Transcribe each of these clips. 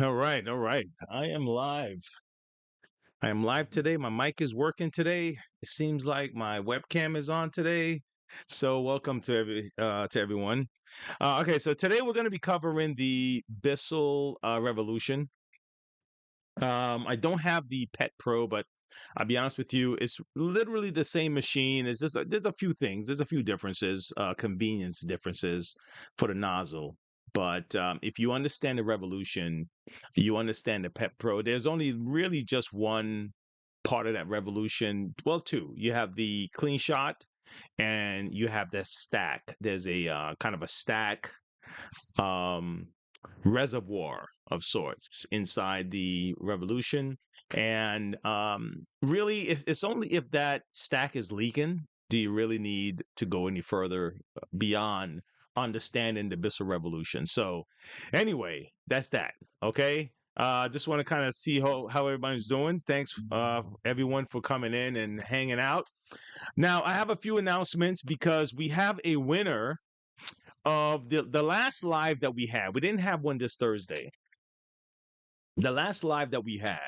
All right, all right. I am live. I am live today. My mic is working today. It seems like my webcam is on today. So welcome to everyone. Okay, so today we're going to be covering the Bissell Revolution. I don't have the Pet Pro, but I'll be honest with you, it's literally the same machine. It's just there's a few things, there's a few differences, convenience differences for the nozzle. But if you understand the Revolution, you understand the Pet Pro. There's only really just one part of that Revolution. Well, two. You have the clean shot, and you have the stack. There's a kind of a stack. Um, Reservoir of sorts inside the revolution. And really, it's only if that stack is leaking do you really need to go any further beyond understanding the Bissell Revolution. So, anyway, that's that. Okay. Just want to kind of see how everybody's doing. Thanks, everyone, for coming in and hanging out. Now, I have a few announcements because we have a winner of the last live that we had. We didn't have one this Thursday. The last live that we had,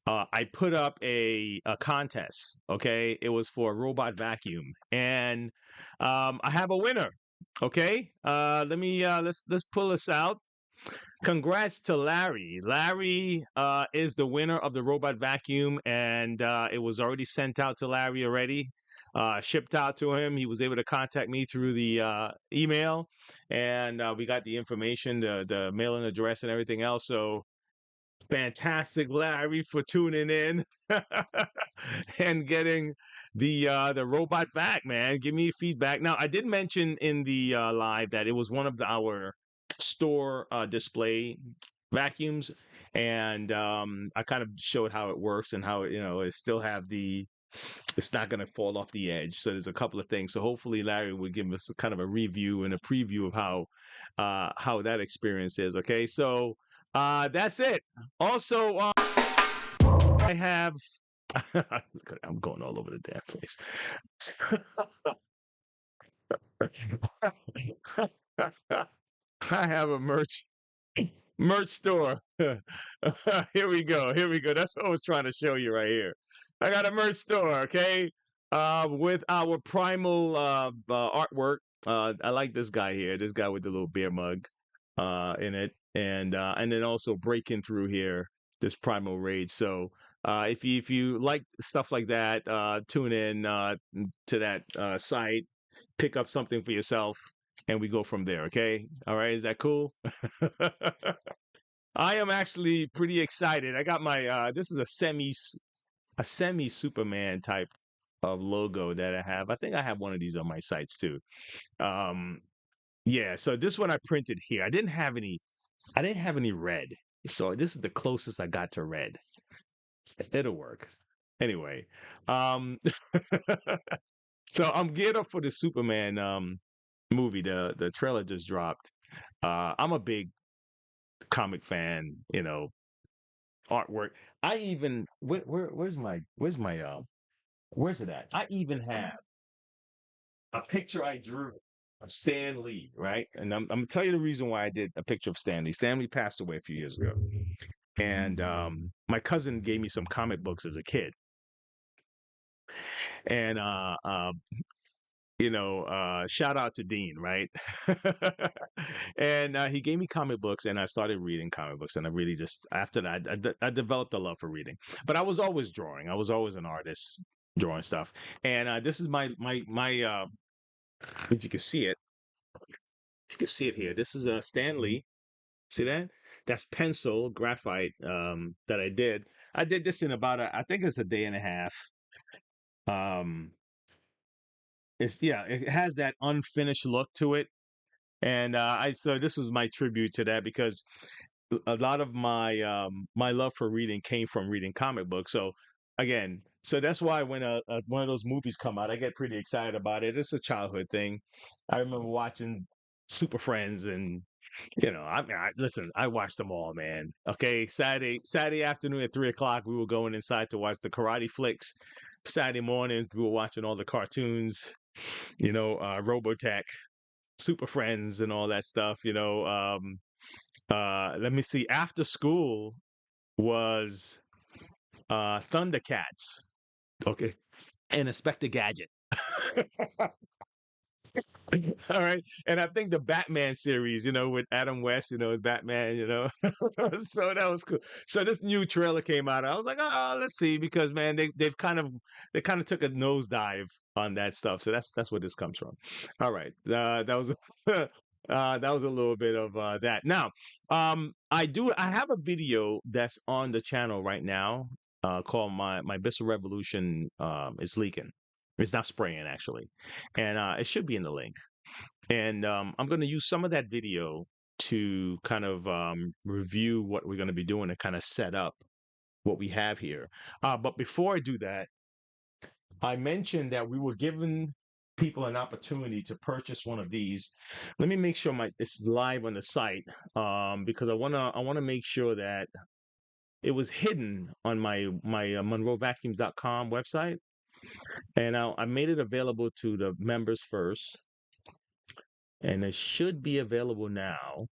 I put up a contest. Okay, it was for a robot vacuum, and I have a winner. Okay, let's pull this out. Congrats to Larry. Larry is the winner of the robot vacuum, and it was already sent out to Larry already. Shipped out to him. He was able to contact me through the email, and we got the information, the mailing address, and everything else. So fantastic, Larry, for tuning in and getting the robot vac, man. Give me feedback. Now, I did mention in the live that it was one of our store display vacuums, and I kind of showed how it works and how it still have it's not going to fall off the edge. So there's a couple of things. So hopefully Larry will give us kind of a review and a preview of how that experience is. Okay, so that's it. Also, I have. I'm going all over the damn place. I have a merch store. Here we go. Here we go. That's what I was trying to show you right here. I got a merch store, okay? With our primal artwork. I like this guy here. This guy with the little beer mug in it. And then also breaking through here this primal rage. So if you like stuff like that, tune in to that site, pick up something for yourself, and we go from there. Okay, all right, is that cool? I am actually pretty excited. I got my this is a semi Superman type of logo that I have. I think I have one of these on my sites too. Um yeah, so this one I printed here. I didn't have any red. So this is the closest I got to red. It'll work. Anyway, um so I'm geared up for the Superman movie. The trailer just dropped. I'm a big comic fan, artwork. I even where's it at? I even have a picture I drew of Stan Lee, right? And I'm gonna tell you the reason why I did a picture of Stan Lee. Stan Lee passed away a few years ago, and my cousin gave me some comic books as a kid, and shout out to Dean, right? And he gave me comic books, and I started reading comic books, and I really just after that I developed a love for reading. But I was always drawing. I was always an artist drawing stuff. And this is my if you can see it, if you can see it here. This is a Stan Lee. See that? That's pencil graphite that I did. I did this in about I think it's a day and a half. Um, it has that unfinished look to it. And so this was my tribute to that because a lot of my love for reading came from reading comic books. So again, so that's why when one of those movies come out, I get pretty excited about it. It's a childhood thing. I remember watching Super Friends, and I mean, listen, I watched them all, man. Okay, Saturday afternoon at 3 o'clock, we were going inside to watch the karate flicks. Saturday morning, we were watching all the cartoons. Robotech, Super Friends, and all that stuff. Let me see. After school was Thundercats. Okay. And Inspector Gadget. All right. And I think the Batman series, with Adam West, Batman, so that was cool. So this new trailer came out. I was like, oh, let's see, because man, they kind of took a nosedive on that stuff. So that's where this comes from. All right. That was that was a little bit of that. Now, I have a video that's on the channel right now, called my Bissell Revolution is leaking. It's not spraying actually, and it should be in the link. And I'm going to use some of that video to kind of review what we're going to be doing and kind of set up what we have here. But before I do that, I mentioned that we were giving people an opportunity to purchase one of these. Let me make sure it's live on the site, because I want to make sure that it was hidden on my MonroeVacuums.com website, and I made it available to the members first. And it should be available now.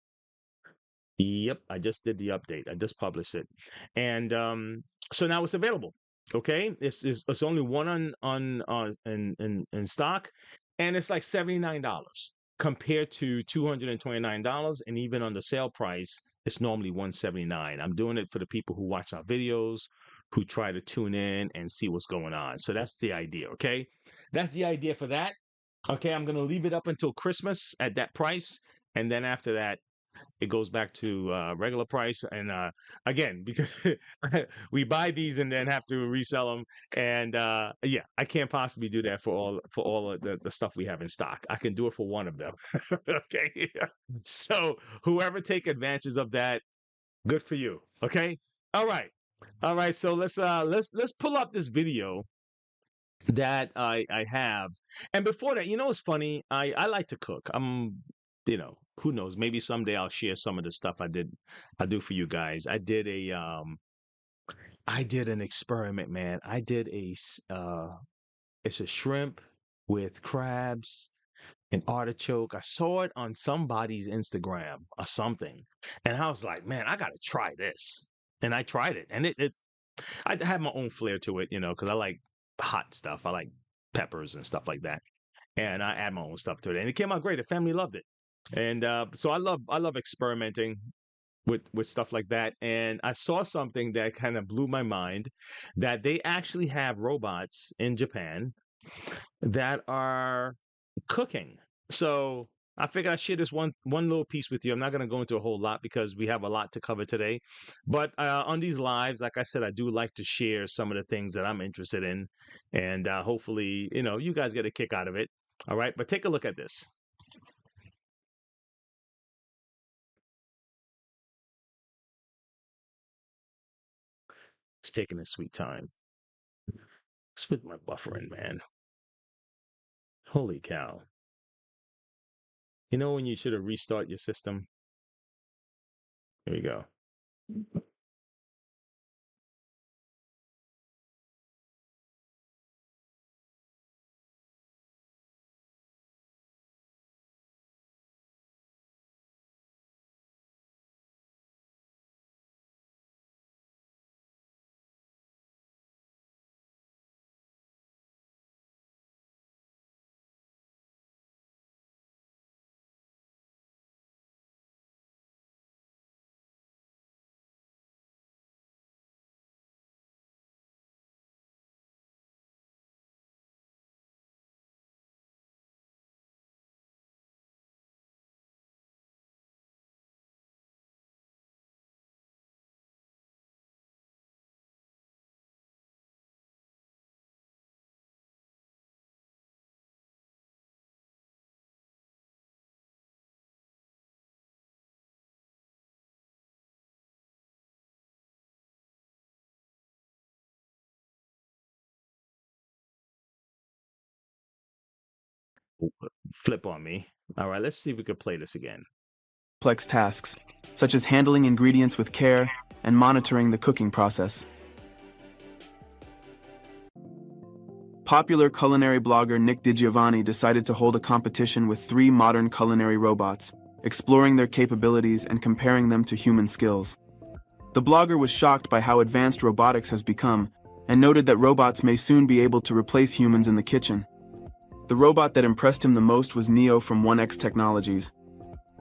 Yep, I just did the update. I just published it, and so now it's available. Okay, it's only one in stock, and it's like $79 compared to $229, and even on the sale price, it's normally $179. I'm doing it for the people who watch our videos, who try to tune in and see what's going on. So that's the idea. Okay, that's the idea for that. Okay, I'm going to leave it up until Christmas at that price. And then after that, it goes back to regular price. And again, because we buy these and then have to resell them. And yeah, I can't possibly do that for all of the stuff we have in stock. I can do it for one of them. Okay. So whoever take advantage of that, good for you. Okay. All right. All right. So let's pull up this video that I have. And before that, it's funny. I like to cook. Who knows? Maybe someday I'll share some of the stuff I do for you guys. I did an experiment, man. It's a shrimp with crabs and artichoke. I saw it on somebody's Instagram or something, and I was like, man, I gotta try this. And I tried it, and I have my own flair to it, because I like hot stuff. I like peppers and stuff like that, and I add my own stuff to it, and it came out great. The family loved it, and so I love experimenting with stuff like that. And I saw something that kind of blew my mind, that they actually have robots in Japan that are cooking. So I figured I'd share this one little piece with you. I'm not going to go into a whole lot because we have a lot to cover today. But on these lives, like I said, I do like to share some of the things that I'm interested in, and hopefully, you guys get a kick out of it. All right, but take a look at this. It's taking a sweet time. It's with my buffering, man. Holy cow. You know when you should have restart your system? Here we go. Flip on me. All right, let's see if we can play this again. Complex tasks, such as handling ingredients with care and monitoring the cooking process. Popular culinary blogger Nick DiGiovanni decided to hold a competition with 3 modern culinary robots, exploring their capabilities and comparing them to human skills. The blogger was shocked by how advanced robotics has become and noted that robots may soon be able to replace humans in the kitchen. The robot that impressed him the most was Neo from 1X Technologies.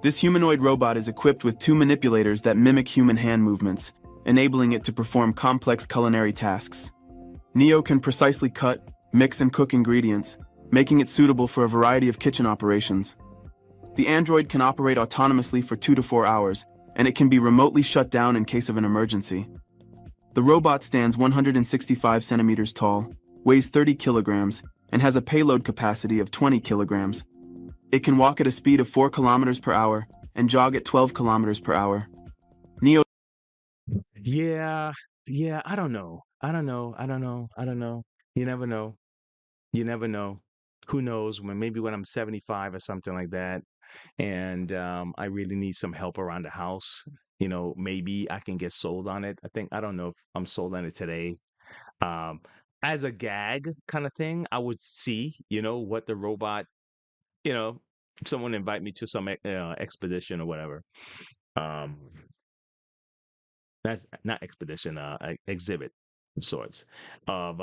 This humanoid robot is equipped with two manipulators that mimic human hand movements, enabling it to perform complex culinary tasks. Neo can precisely cut, mix, and cook ingredients, making it suitable for a variety of kitchen operations. The android can operate autonomously for 2 to 4 hours, and it can be remotely shut down in case of an emergency. The robot stands 165 centimeters tall, weighs 30 kilograms, and has a payload capacity of 20 kilograms. It can walk at a speed of 4 kilometers per hour and jog at 12 kilometers per hour. Neo. Yeah, yeah, I don't know. I don't know. I don't know. I don't know. You never know. You never know. Who knows when maybe when I'm 75 or something like that, and I really need some help around the house. Maybe I can get sold on it. I don't know if I'm sold on it today. Um, as a gag kind of thing, I would see, what the robot, you know, someone invite me to some expedition or whatever. Um, that's not expedition, exhibit of sorts of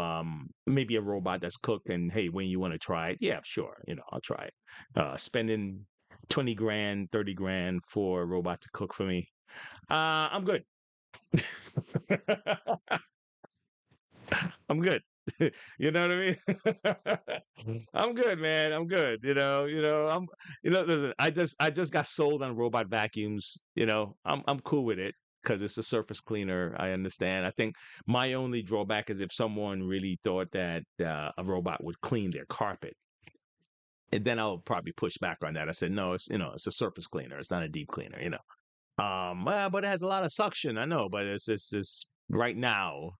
maybe a robot that's cooked and hey, when you want to try it, yeah, sure, I'll try it. Spending 20 grand, 30 grand for a robot to cook for me. I'm good. I'm good. You know what I mean? I'm good, man. I'm good. Listen, I just got sold on robot vacuums. I'm cool with it because it's a surface cleaner. I understand. I think my only drawback is if someone really thought that a robot would clean their carpet. And then I'll probably push back on that. I said, no, it's a surface cleaner. It's not a deep cleaner. Well, but it has a lot of suction. I know, but it's right now,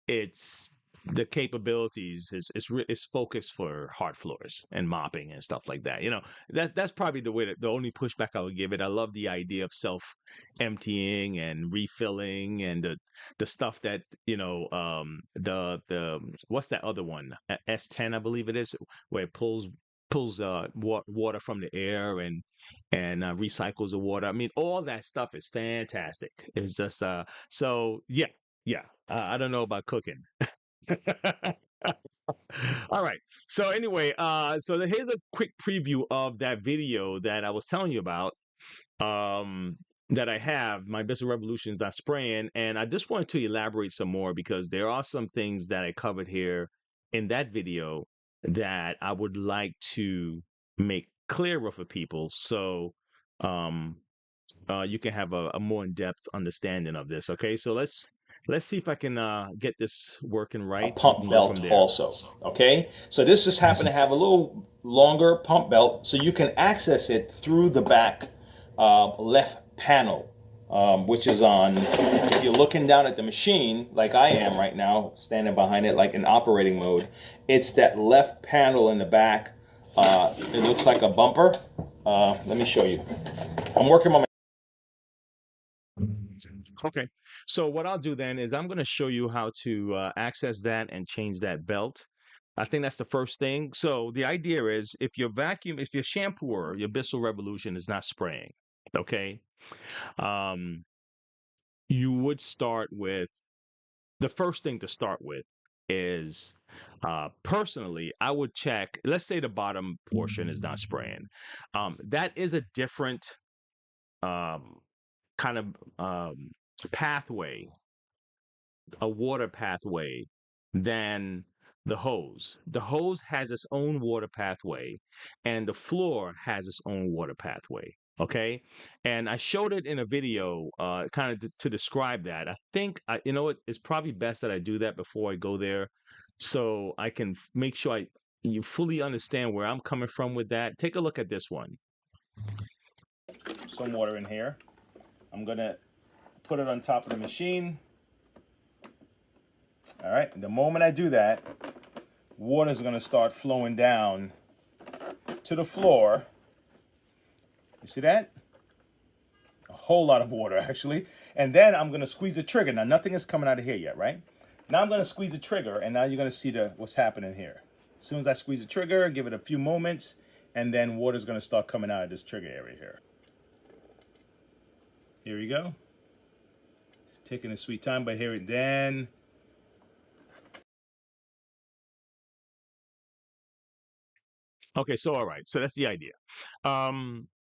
it's the capabilities is focused for hard floors and mopping and stuff like that. That's probably the only pushback I would give it. I love the idea of self emptying and refilling and the stuff that the what's that other one, S10 I believe it is, where it pulls water from the air and recycles the water. I mean, all that stuff is fantastic. It's just so yeah, yeah. I don't know about cooking. All right. So anyway, here's a quick preview of that video that I was telling you about. Um, that I have, my Bissell Revolution's not spraying, and I just wanted to elaborate some more because there are some things that I covered here in that video that I would like to make clearer for people, so um, you can have a more in-depth understanding of this. Okay, so let's see if I can get this working A right. We pump can go from belt there. also. Okay, so this just happened to have a little longer pump belt, so you can access it through the back left panel, which is on. If you're looking down at the machine, like I am right now, standing behind it, like in operating mode, it's that left panel in the back. It looks like a bumper. Let me show you. I'm working on my. Okay. So what I'll do then is I'm going to show you how to access that and change that belt. I think that's the first thing. So the idea is if your shampooer, your Bissell Revolution is not spraying, okay, um, you would start with the first thing to start with is personally, I would check, let's say the bottom portion is not spraying. That is a different um, kind of pathway, a water pathway than the hose. The hose has its own water pathway, and the floor has its own water pathway. Okay, and I showed it in a video, kind of to describe that. I think it's probably best that I do that before I go there, so I can make sure you fully understand where I'm coming from with that. Take a look at this one. Some water in here. I'm gonna put it on top of the machine. All right, the moment I do that, water is going to start flowing down to the floor. You see that? A whole lot of water, actually. And then I'm going to squeeze the trigger. Now, nothing is coming out of here yet, right? Now I'm going to squeeze the trigger, and now you're going to see what's happening here. As soon as I squeeze the trigger, give it a few moments, and then water's going to start coming out of this trigger area here. Here we go. It's taking a sweet time, but here it then. Okay, so all right, so that's the idea.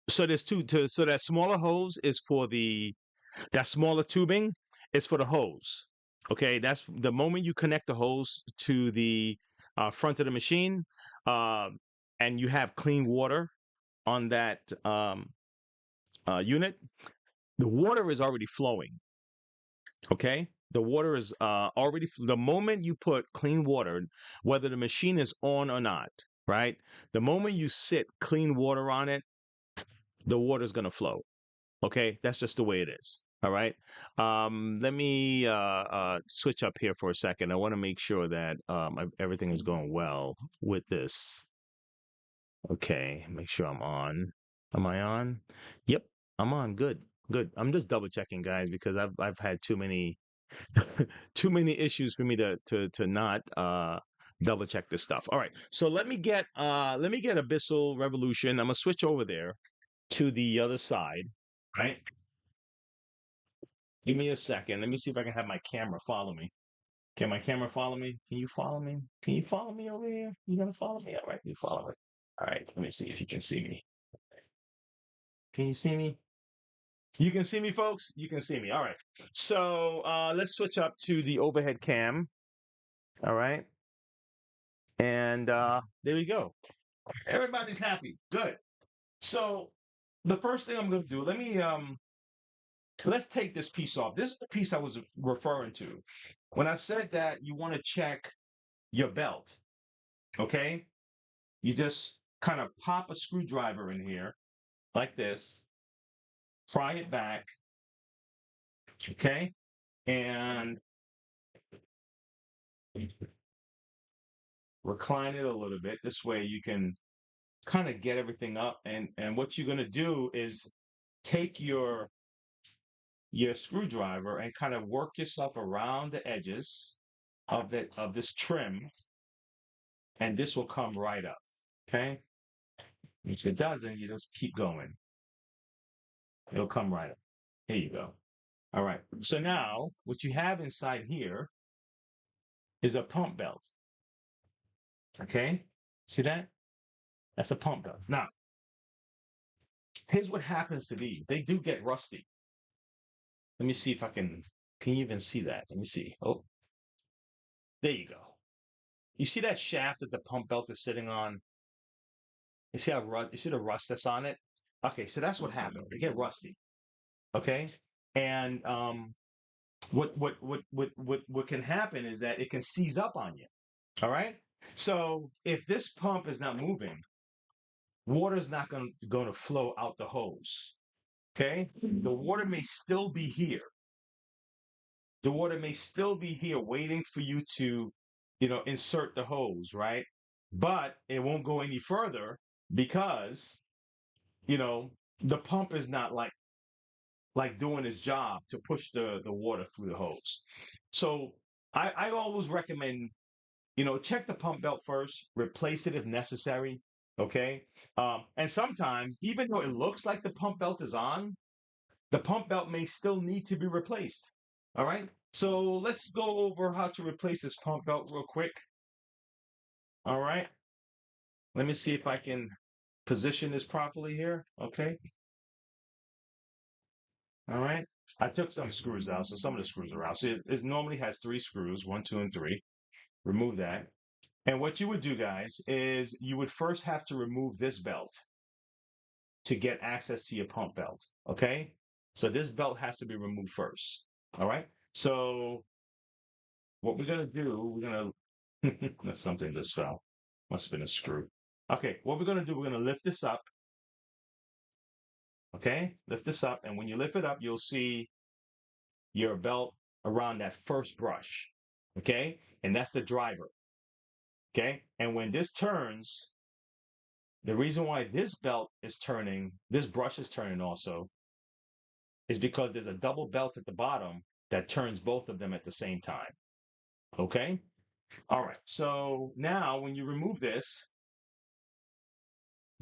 So there's so that smaller hose is for that smaller tubing is for the hose. Okay, that's the moment you connect the hose to the front of the machine, uh, and you have clean water on that unit. The water is already flowing. Okay, the water is already the moment you put clean water, whether the machine is on or not, right? The moment you sit clean water on it, the water is going to flow. Okay, that's just the way it is. All right. Let me switch up here for a second. I want to make sure that everything is going well with this. Okay, make sure I'm on. Am I on? Yep, I'm on. Good, good. I'm just double checking, guys, because I've had too many too many issues for me to not double check this stuff. All right, so let me get a Bissell Revolution. I'm gonna switch over there to the other side. Right. Give me a second. Let me see if I can have my camera follow me. Can my camera follow me? Can you follow me? Can you follow me over here? You gonna follow me? All right, you follow me. All right, let me see if you can see me. Can you see me? You can see me, folks. You can see me. All right. So let's switch up to the overhead cam. All right. And there we go. Everybody's happy. Good. So the first thing I'm going to do, let's take this piece off. This is the piece I was referring to when I said that you want to check your belt. Okay, you just kind of pop a screwdriver in here like this, pry it back. Okay, and recline it a little bit. This way you can kind of get everything up. And what you're going to do is take your screwdriver and kind of work yourself around the edges of this trim, and this will come right up. Okay. If it doesn't, you just keep going. It'll come right up. Here you go. All right. So now what you have inside here is a pump belt. Okay. See that? That's a pump belt. Now, here's what happens to these. They do get rusty. Let me see if I can you even see that? Let me see. Oh, there you go. You see that shaft that the pump belt is sitting on? You see the rust that's on it? Okay, so that's what happened. They get rusty. Okay. And what can happen is that it can seize up on you. All right. So if this pump is not moving, water is not going to flow out the hose. Okay. The water may still be here. The water may still be here waiting for you to, insert the hose, right? But it won't go any further because, you know, the pump is not like doing its job to push the water through the hose. So I always recommend, check the pump belt first, replace it if necessary. Okay. And sometimes, even though it looks like the pump belt is on, the pump belt may still need to be replaced. All right. So let's go over how to replace this pump belt real quick. All right. Let me see if I can position this properly here. Okay. All right. I took some screws out, so some of the screws are out. So it normally has 3 screws, 1, 2, and 3. Remove that. And what you would do, guys, is you would first have to remove this belt to get access to your pump belt. Okay. So this belt has to be removed first. All right. So what we're gonna do, that's something just fell. Must have been a screw. Okay, what we're gonna do, we're gonna lift this up. Okay, lift this up, and when you lift it up, you'll see your belt around that first brush. Okay, and that's the driver. Okay, and when this turns, the reason why this belt is turning, this brush is turning also, is because there's a double belt at the bottom that turns both of them at the same time. Okay. All right. So now when you remove this,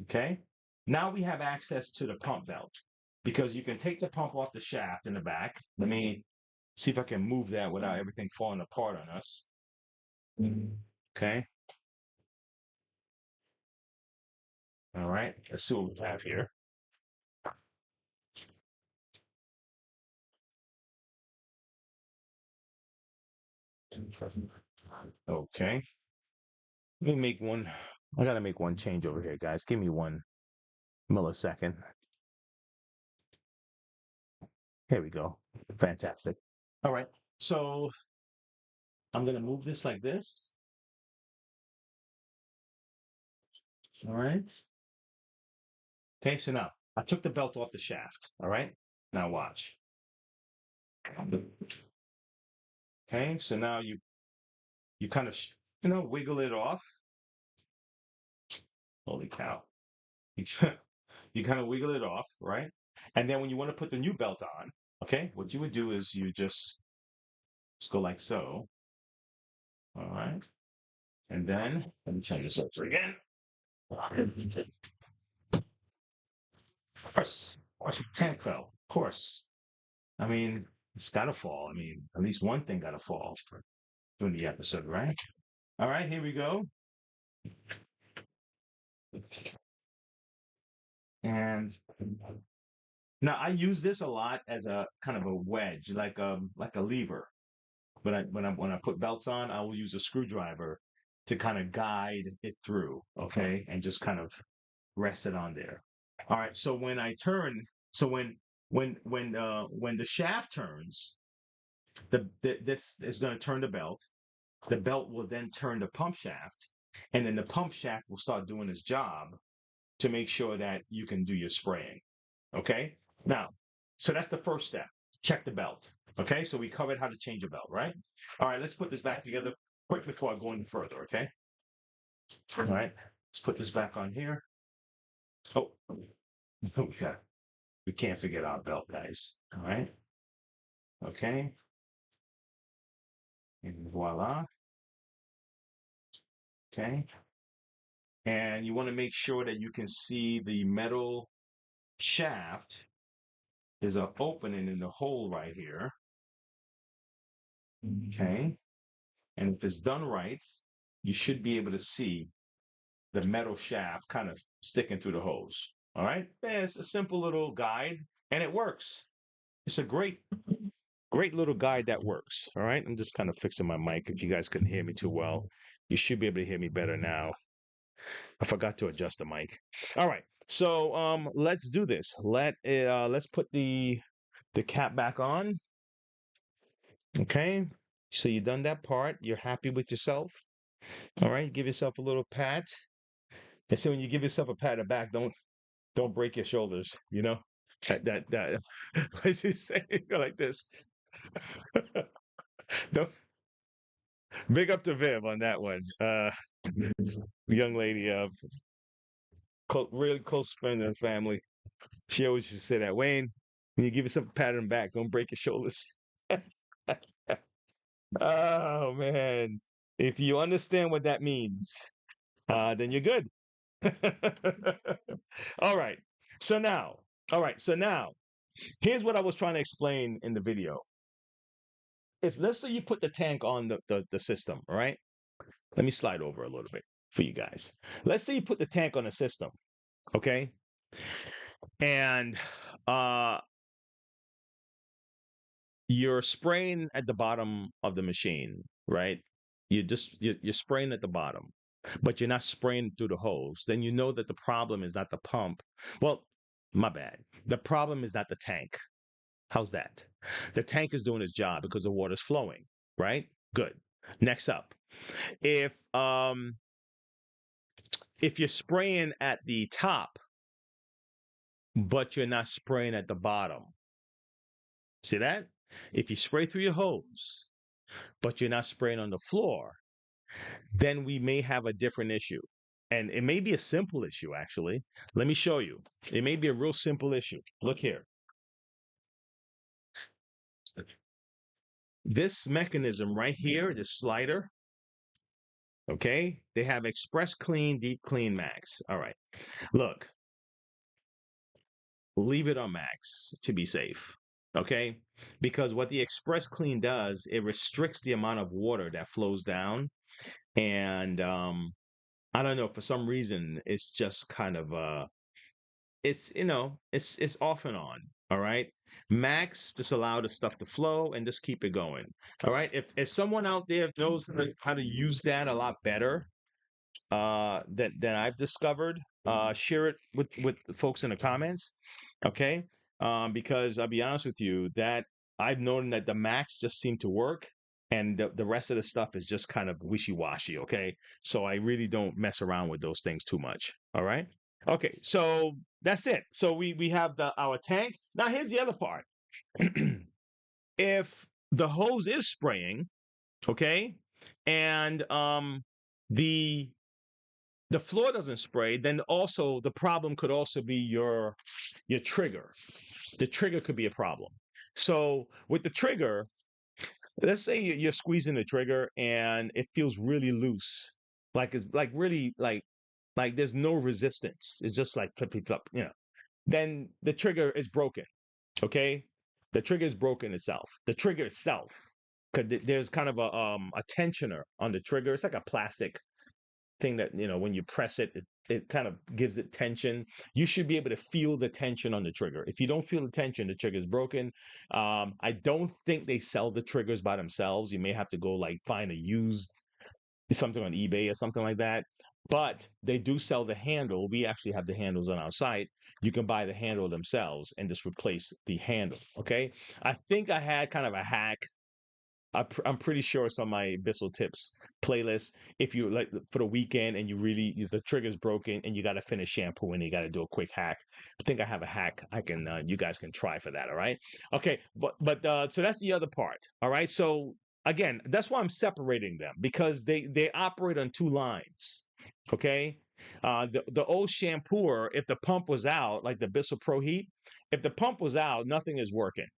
okay, now we have access to the pump belt. because you can take the pump off the shaft in the back. Let me see if I can move that without everything falling apart on us. Okay. All right. Let's see what we have here. Okay. Let me make one. I got to make one change over here, guys. Give me 1 millisecond. Here we go. Fantastic. All right. So I'm going to move this like this. All right. Okay. So now I took the belt off the shaft. All right. Now watch. Okay. So now you kind of wiggle it off. Holy cow. You, you kind of wiggle it off, right? And then when you want to put the new belt on, okay, what you would do is you just go like so. All right. And then let me change this over again. Of course, my tank fell. Of course. I mean, it's got to fall. I mean, at least one thing got to fall during the episode, right? All right, here we go. And now I use this a lot as a kind of a wedge, like a lever. When I put belts on, I will use a screwdriver to kind of guide it through, okay, and just kind of rest it on there. All right. So when I turn, so when the shaft turns, this is going to turn the belt. The belt will then turn the pump shaft, and then the pump shaft will start doing its job to make sure that you can do your spraying. Okay. Now, so that's the first step. Check the belt. Okay. So we covered how to change a belt, right? All right. Let's put this back together quick before I go any further. Okay. All right. Let's put this back on here. Oh, we can't forget our belt, guys. All right. Okay. And voila. Okay. And you want to make sure that you can see the metal shaft. There's an opening in the hole right here. Okay. And if it's done right, you should be able to see the metal shaft kind of sticking through the hose. All right. Yeah, it's a simple little guide and it works. It's a great little guide that works. All right. I'm just kind of fixing my mic. If you guys couldn't hear me too well, you should be able to hear me better now. I forgot to adjust the mic. All right. So let's do this. Let's put the cap back on. Okay. So you've done that part. You're happy with yourself. All right. Give yourself a little pat. And so when you give yourself a pat on the back, don't break your shoulders. You know that what you say like this. Don't big up to Viv on that one. Young lady, really close friend of the family. She always used to say that, Wayne, when you give yourself a pat on the back, don't break your shoulders. Oh man. If you understand what that means, then you're good. All right. So now, all right. So now, here's what I was trying to explain in the video. If let's say you put the tank on the system, all right? Let me slide over a little bit for you guys. Let's say you put the tank on the system, okay? And uh you're spraying at the bottom of the machine, right? You're spraying at the bottom, but you're not spraying through the hose. Then you know that the problem is not the pump. Well, my bad. The problem is not the tank. How's that? The tank is doing its job because the water's flowing, right? Good. Next up, if um if you're spraying at the top, but you're not spraying at the bottom, see that? If you spray through your hose, but you're not spraying on the floor, then we may have a different issue. And it may be a simple issue, actually. Let me show you. It may be a real simple issue. Look here. This mechanism right here, this slider, okay? They have Express Clean, Deep Clean Max. All right. Look, leave it on max to be safe. Okay, because what the express clean does, it restricts the amount of water that flows down, and I don't know, for some reason it's just kind of it's it's off and on. All right, max just allow the stuff to flow and just keep it going. All right, if someone out there knows how to use that a lot better than I've discovered, share it with the folks in the comments. Okay, because I'll be honest with you, that I've known that the max just seemed to work, and the rest of the stuff is just kind of wishy-washy. Okay, so I really don't mess around with those things too much. All right. Okay, so that's it. So we have our tank. Now here's the other part. If the hose is spraying, okay, and the the floor doesn't spray, then also the problem could also be your trigger. The trigger could be a problem. So with the trigger, let's say you're squeezing the trigger and it feels really loose, like it's like really like there's no resistance. It's just like flip, flip, flip, then the trigger is broken. Okay, the trigger is broken itself. The trigger itself, because there's kind of a tensioner on the trigger. It's like a plastic thing that when you press it, it kind of gives it tension. You should be able to feel the tension on the trigger. If you don't feel the tension, the trigger is broken. I don't think they sell the triggers by themselves. You may have to go like find a used something on eBay or something like that. But they do sell the handle. We actually have the handles on our site. You can buy the handle themselves and just replace the handle. Okay. I think I had kind of a hack. I'm pretty sure it's on my Bissell tips playlist. If you like for the weekend and the trigger's broken and you got to finish shampoo and you got to do a quick hack. I think I have a hack I can you guys can try for that. All right. Okay. But so that's the other part. All right. So again, that's why I'm separating them, because they operate on two lines. Okay. The old shampooer, if the pump was out, like the Bissell Pro Heat, if the pump was out, nothing is working.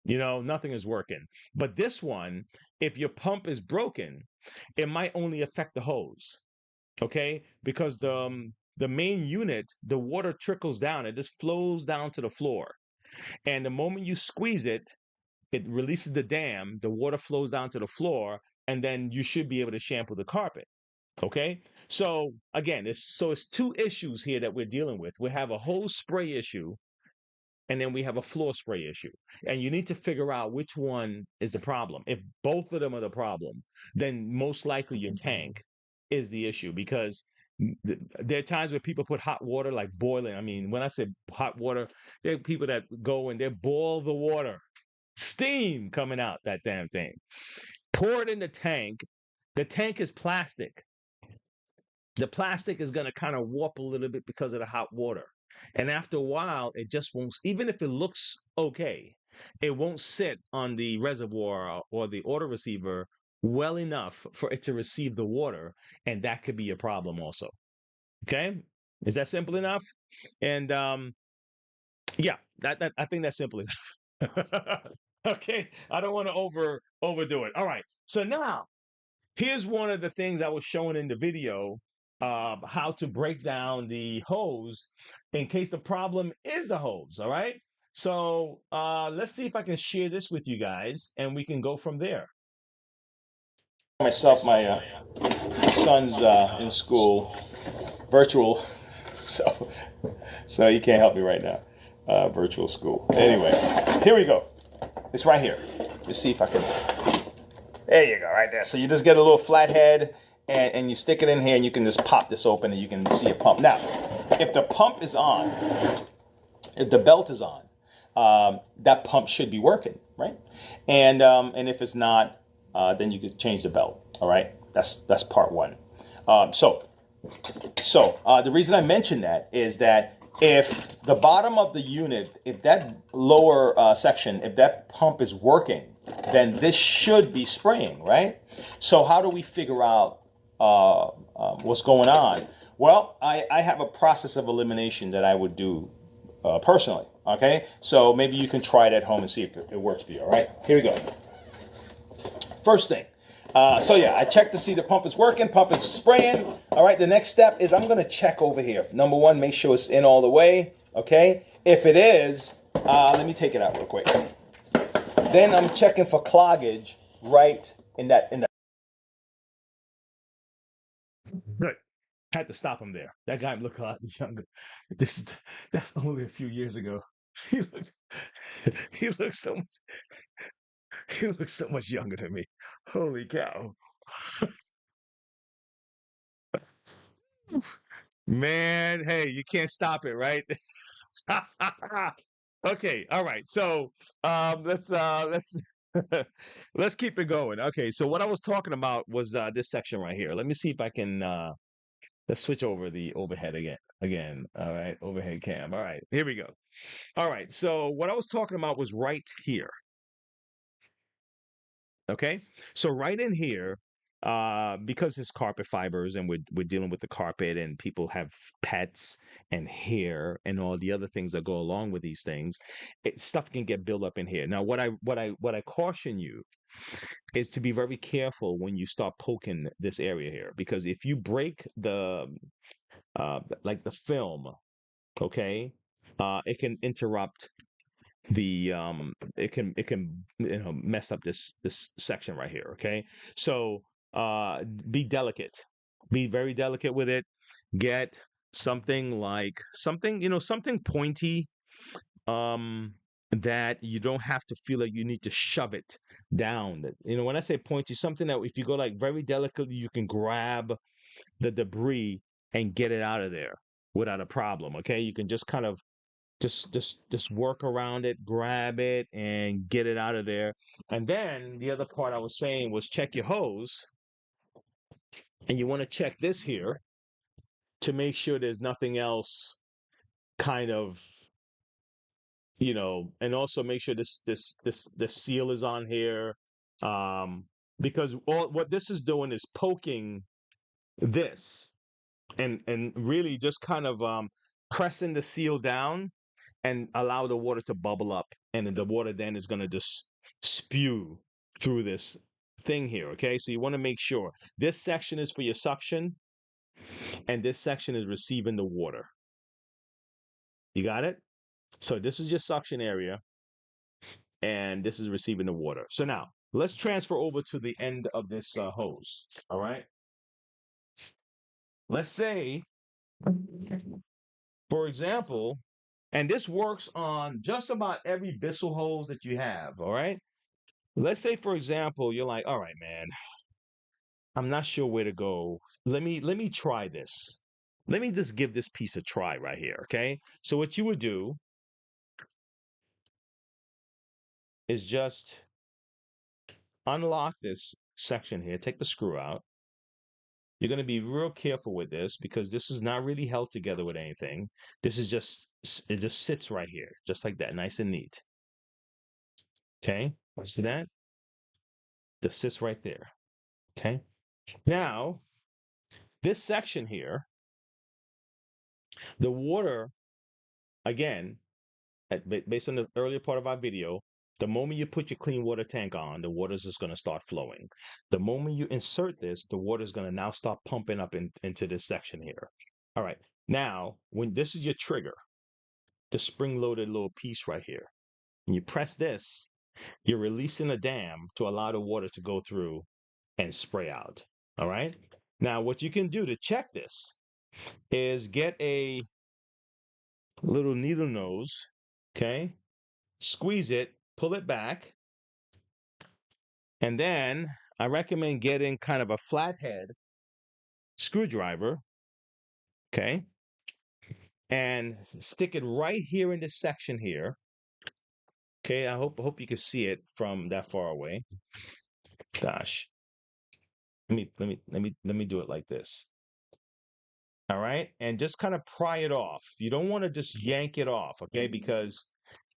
Nothing is working. But this one, if your pump is broken, it might only affect the hose. Okay, because the main unit, the water trickles down. It just flows down to the floor, and the moment you squeeze it, it releases the dam. The water flows down to the floor, and then you should be able to shampoo the carpet. Okay, so again, it's two issues here that we're dealing with. We have a hose spray issue, and then we have a floor spray issue. And you need to figure out which one is the problem. If both of them are the problem, then most likely your tank is the issue, because there are times where people put hot water, like boiling. I mean, when I say hot water, there are people that go and they boil the water, steam coming out that damn thing. Pour it in the tank. The tank is plastic. The plastic is going to kind of warp a little bit because of the hot water. And after a while, it just won't, even if it looks okay, it won't sit on the reservoir or the auto receiver well enough for it to receive the water. And that could be a problem also. Okay. Is that simple enough? And yeah, that I think that's simple enough. Okay. I don't want to overdo it. All right. So now here's one of the things I was showing in the video, how to break down the hose in case the problem is a hose. All right. So let's see if I can share this with you guys and we can go from there. Myself, my son's in school, virtual, so you can't help me right now. Virtual school. Anyway, here we go. It's right here. Let's see if I can. There you go, right there. So you just get a little flathead and you stick it in here and you can just pop this open and you can see a pump. Now, if the pump is on, if the belt is on, that pump should be working, right? And if it's not, then you could change the belt. All right, that's part one. So the reason I mention that is that if the bottom of the unit, if that lower section, if that pump is working, then this should be spraying, right? So how do we figure out what's going on? Well, I have a process of elimination that I would do personally, okay? So maybe you can try it at home and see if it works for you, all right? Here we go. First thing. So yeah, I check to see the pump is working, pump is spraying. All right, the next step is I'm gonna check over here. Number one, make sure it's in all the way, okay? If it is, let me take it out real quick. Then I'm checking for cloggage right in that. Good. Had to stop him there. That guy looked a lot younger. This is that's only a few years ago. He looks he looks so much he looks so much younger than me. Holy cow. Man, hey, you can't stop it, right? Okay, all right. So let's let's keep it going. Okay, so what I was talking about was this section right here. Let me see if I can let's switch over the overhead again. Again, all right, overhead cam. All right, here we go. All right, so what I was talking about was right here. Okay, so right in here, because it's carpet fibers and we're dealing with the carpet and people have pets and hair and all the other things that go along with these things, stuff can get built up in here. Now, what I caution you is to be very careful when you start poking this area here, because if you break the like the film, okay, it can interrupt the it can mess up this section right here. Okay, so be delicate, be very delicate with it. Get something like something pointy, um that you don't have to feel like you need to shove it down. When I say pointy, something that if you go like very delicately, you can grab the debris and get it out of there without a problem. Okay, you can just kind of just work around it, grab it, and get it out of there. And then the other part I was saying was check your hose, and you want to check this here to make sure there's nothing else kind of and also make sure this seal is on here, um, because all what this is doing is poking this and really just kind of pressing the seal down and allow the water to bubble up, and then the water then is going to just spew through this thing here. Okay, so you want to make sure this section is for your suction and this section is receiving the water. You got it? So this is your suction area and this is receiving the water. So now let's transfer over to the end of this hose. All right, let's say, for example, and this works on just about every Bissell hose that you have. All right, let's say, for example, you're like, all right, man, I'm not sure where to go. Let me try this. Let me just give this piece a try right here. Okay, so what you would do is just unlock this section here, take the screw out. You're going to be real careful with this because this is not really held together with anything. This is just, it just sits right here, just like that, nice and neat. Okay, see that? Just sits right there. Okay, now this section here, the water, again, based on the earlier part of our video, the moment you put your clean water tank on, the water is just going to start flowing. The moment you insert this, the water is going to now start pumping up into this section here. All right, now when this is your trigger, the spring-loaded little piece right here, and you press this, you're releasing a dam to allow the water to go through and spray out. All right, now what you can do to check this is get a little needle nose, okay, squeeze it, pull it back, and then I recommend getting kind of a flathead screwdriver, okay, and stick it right here in this section here. Okay, I hope you can see it from that far away. Gosh, let me do it like this. All right, and just kind of pry it off. You don't want to just yank it off, okay? Because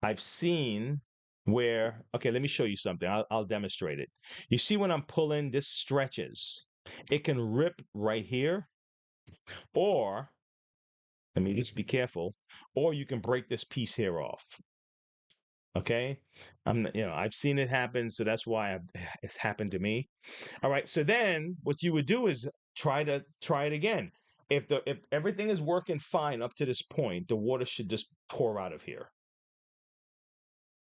I've seen where, okay, let me show you something. I'll demonstrate it. You see when I'm pulling, this stretches. It can rip right here, or let me just be careful, or you can break this piece here off. Okay, I've seen it happen, so that's why it's happened to me. All right, so then what you would do is try it again. if everything is working fine up to this point, the water should just pour out of here.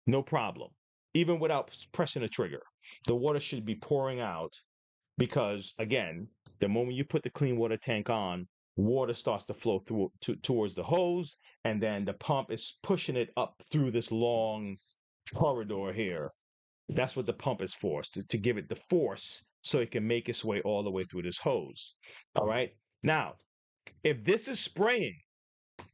No problem. Even without pressing the trigger, the water should be pouring out because again, the moment you put the clean water tank on, water starts to flow through towards the hose, and then the pump is pushing it up through this long corridor here. That's what the pump is for, to give it the force so it can make its way all the way through this hose. All right. Now, if this is spraying,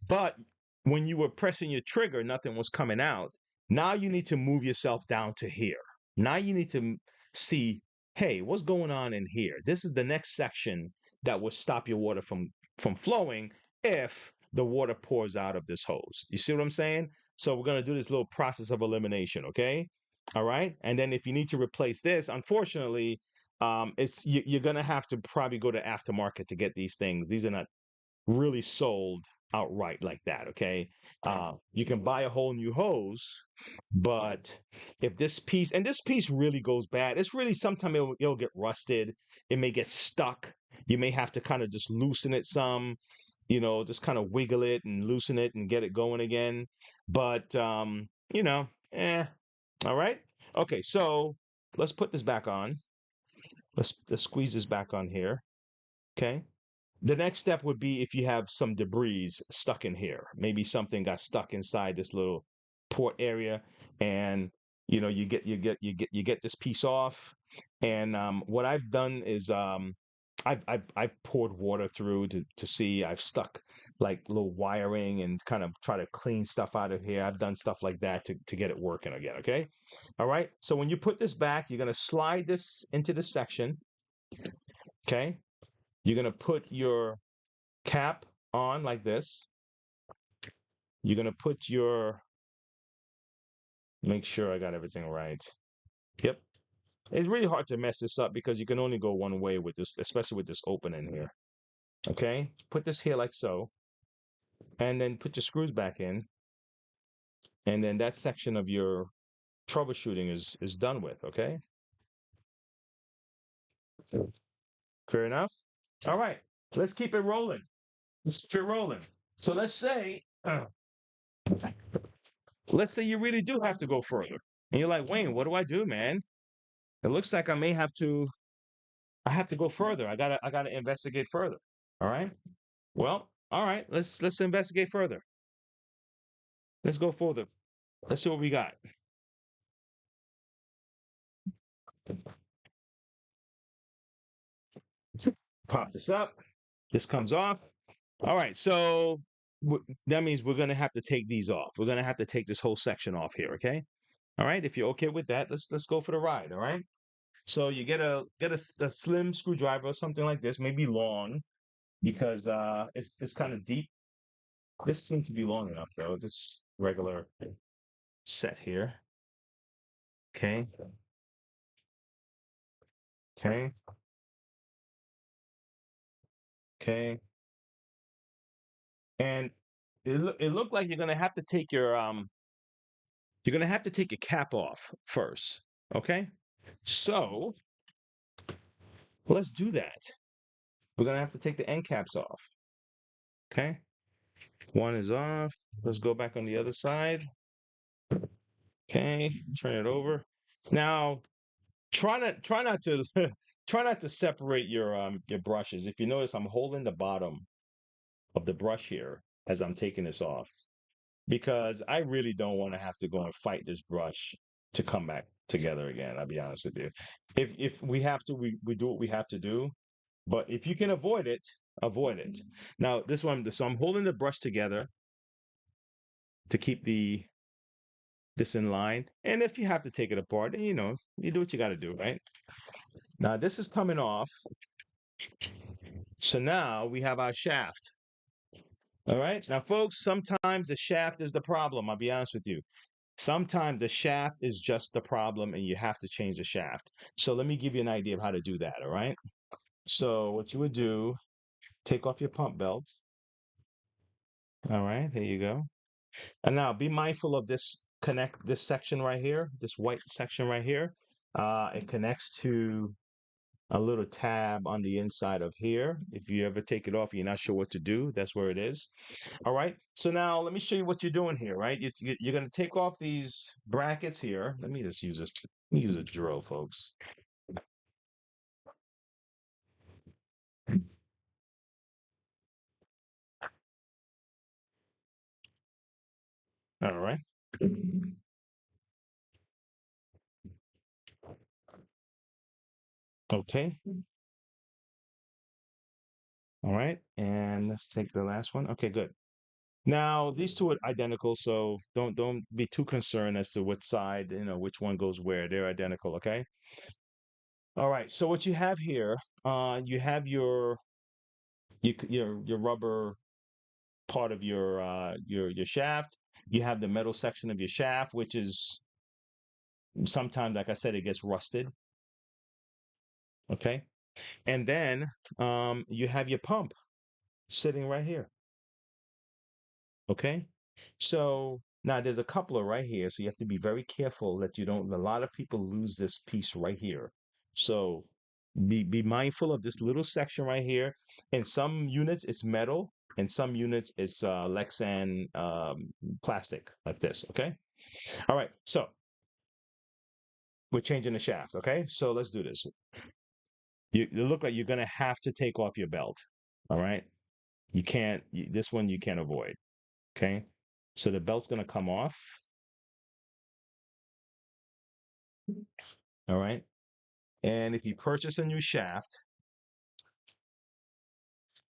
but when you were pressing your trigger, nothing was coming out, now you need to move yourself down to here. Now you need to see, hey, what's going on in here? This is the next section that will stop your water from flowing if the water pours out of this hose. You see what I'm saying? So we're going to do this little process of elimination, okay? All right. And then if you need to replace this, unfortunately, you're going to have to probably go to aftermarket to get these things. These are not really sold outright like that. Okay. You can buy a whole new hose, but if this piece, and this piece really goes bad, it's really sometimes it'll get rusted. It may get stuck. You may have to kind of just loosen it some, just kind of wiggle it and loosen it and get it going again. But, all right. Okay. So let's put this back on. Let's squeeze this back on here. Okay. The next step would be if you have some debris stuck in here. Maybe something got stuck inside this little port area, and you get this piece off. And what I've done is I've poured water through to see. I've stuck like little wiring and kind of try to clean stuff out of here. I've done stuff like that to get it working again. Okay, all right. So when you put this back, you're gonna slide this into the section. Okay, you're gonna put your cap on like this. You're going to put make sure I got everything right. Yep. It's really hard to mess this up because you can only go one way with this, especially with this opening here. Okay. Put this here like so. And then put your screws back in. And then that section of your troubleshooting is done with. Okay. Fair enough. All right. Let's keep it rolling. Let's keep it rolling. So let's say you really do have to go further. And you're like, Wayne, what do I do, man? It looks like I have to go further. I gotta investigate further. All right. Well, all right. Let's investigate further. Let's go further. Let's see what we got. Pop this up. This comes off. All right. So that means we're gonna have to take these off. We're gonna have to take this whole section off here. Okay. All right. If you're okay with that, let's go for the ride. All right. So you get a slim screwdriver or something like this, maybe long, because it's kind of deep. This seems to be long enough though. This regular set here. Okay. Okay. Okay. And it looked like you're gonna have to take your cap off first. Okay. So let's do that. We're gonna have to take the end caps off. Okay. One is off. Let's go back on the other side. Okay. Turn it over. Now try not to try not to separate your brushes. If you notice, I'm holding the bottom of the brush here as I'm taking this off, because I really don't want to have to go and fight this brush to come back together again. I'll be honest with you. If we have to, we do what we have to do. But if you can avoid it, avoid it. Now this one, so I'm holding the brush together to keep this in line. And if you have to take it apart, then you do what you got to do, right? Now this is coming off. So now we have our shaft. All right. Now, folks, sometimes the shaft is the problem. I'll be honest with you. Sometimes the shaft is just the problem and you have to change the shaft. So let me give you an idea of how to do that. All right. So what you would do, take off your pump belt. All right. There you go. And now be mindful of this section right here, this white section right here. It connects to a little tab on the inside of here. If you ever take it off, you're not sure what to do, that's where it is. All right. So now let me show you what you're doing here, right? You're going to take off these brackets here. Let me just use this. Let me use a drill, folks. All right. Okay. All right. And let's take the last one. Okay, good. Now these two are identical, so don't be too concerned as to which side, which one goes where. They're identical, okay? All right. So what you have here, you have your rubber part of your shaft. You have the metal section of your shaft, which is sometimes, like I said, it gets rusted. Okay. And then you have your pump sitting right here. Okay. So now there's a coupler right here. So you have to be very careful that you don't, a lot of people lose this piece right here. So be mindful of this little section right here. In some units, it's metal. In some units, it's Lexan plastic like this. Okay. All right. So we're changing the shaft. Okay. So let's do this. You look like you're going to have to take off your belt. All right. You can't, this one you can't avoid. Okay. So the belt's going to come off. All right. And if you purchase a new shaft,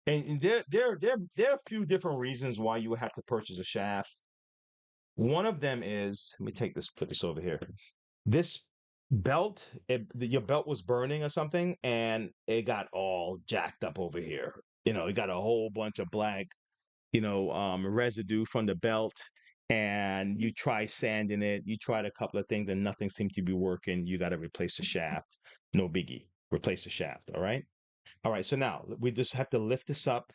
and there are a few different reasons why you would have to purchase a shaft. One of them is, let me put this over here. This belt, your belt was burning or something, and it got all jacked up over here. It got a whole bunch of black, residue from the belt. And you try sanding it, you tried a couple of things, and nothing seemed to be working. You got to replace the shaft. No biggie. Replace the shaft. All right. All right, so now we just have to lift this up.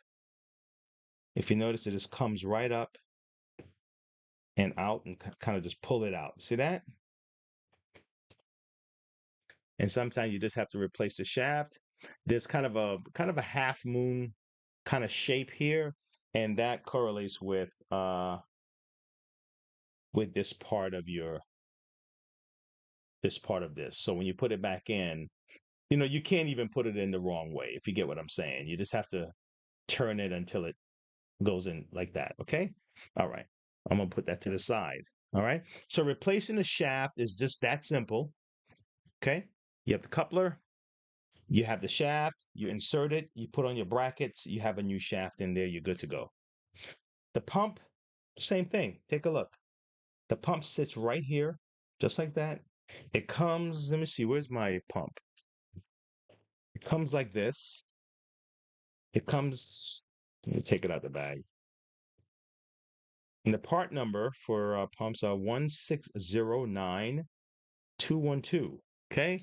If you notice, it just comes right up and out and kind of just pull it out. See that? And sometimes you just have to replace the shaft. There's kind of a half moon kind of shape here, and that correlates with this part of this. So when you put it back in, you can't even put it in the wrong way, if you get what I'm saying. You just have to turn it until it goes in like that. Okay. All right. I'm going to put that to the side. All right. So replacing the shaft is just that simple. Okay. You have the coupler, you have the shaft, you insert it, you put on your brackets, you have a new shaft in there, you're good to go. The pump, same thing. Take a look. The pump sits right here, just like that. It comes, let me see, where's my pump? It comes like this. It comes, let me take it out of the bag. And the part number for pumps are 1609212. Okay?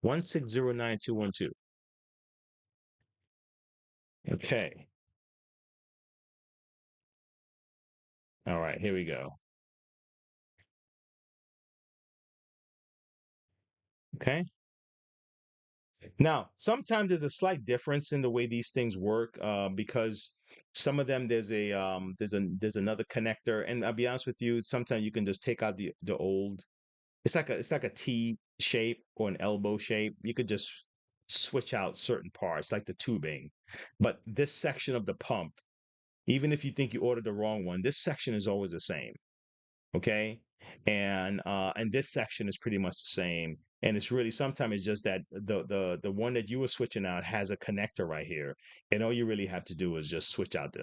1609212. Okay. All right, here we go. Okay. Now, sometimes there's a slight difference in the way these things work because some of them there's another connector, and I'll be honest with you, sometimes you can just take out the old. It's like a T shape or an elbow shape. You could just switch out certain parts, like the tubing. But this section of the pump, even if you think you ordered the wrong one, this section is always the same. Okay. And this section is pretty much the same. And it's really sometimes it's just that the one that you were switching out has a connector right here. And all you really have to do is just switch out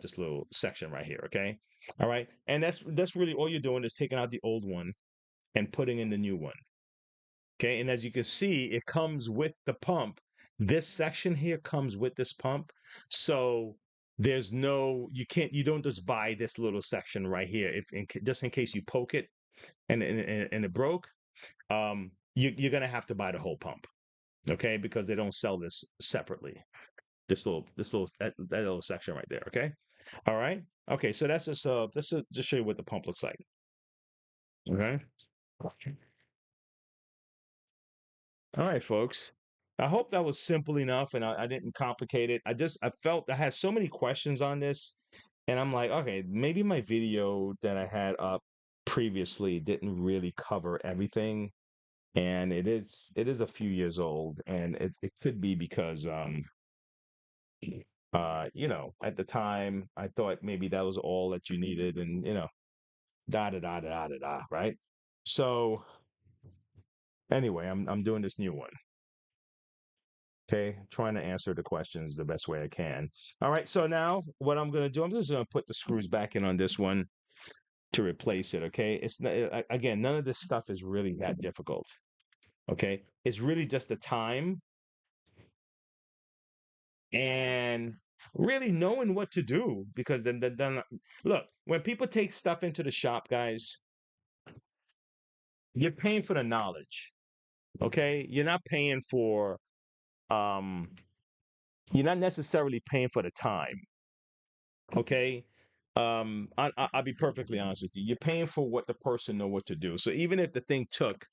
this little section right here. Okay. All right. And that's really all you're doing is taking out the old one and putting in the new one. Okay. And as you can see, it comes with the pump. This section here comes with this pump. So you don't just buy this little section right here. Just in case you poke it and it broke, you're going to have to buy the whole pump. Okay. Because they don't sell this separately. That little section right there. Okay. All right. Okay. So that's just to show you what the pump looks like. Okay. All right, folks. I hope that was simple enough and I didn't complicate it. I felt I had so many questions on this, and I'm like, okay, maybe my video that I had up previously didn't really cover everything. And it is a few years old, and it could be because at the time I thought maybe that was all that you needed, and da da da da da da, right? So anyway, I'm doing this new one. Okay, trying to answer the questions the best way I can. All right, so now what I'm going to do, I'm just going to put the screws back in on this one to replace it. Okay, again, none of this stuff is really that difficult. Okay, it's really just the time and really knowing what to do, because then look, when people take stuff into the shop, guys, you're paying for the knowledge. Okay, you're not paying for um you're not necessarily paying for the time. Okay. I'll be perfectly honest with you. You're paying for what the person know what to do. So even if the thing took,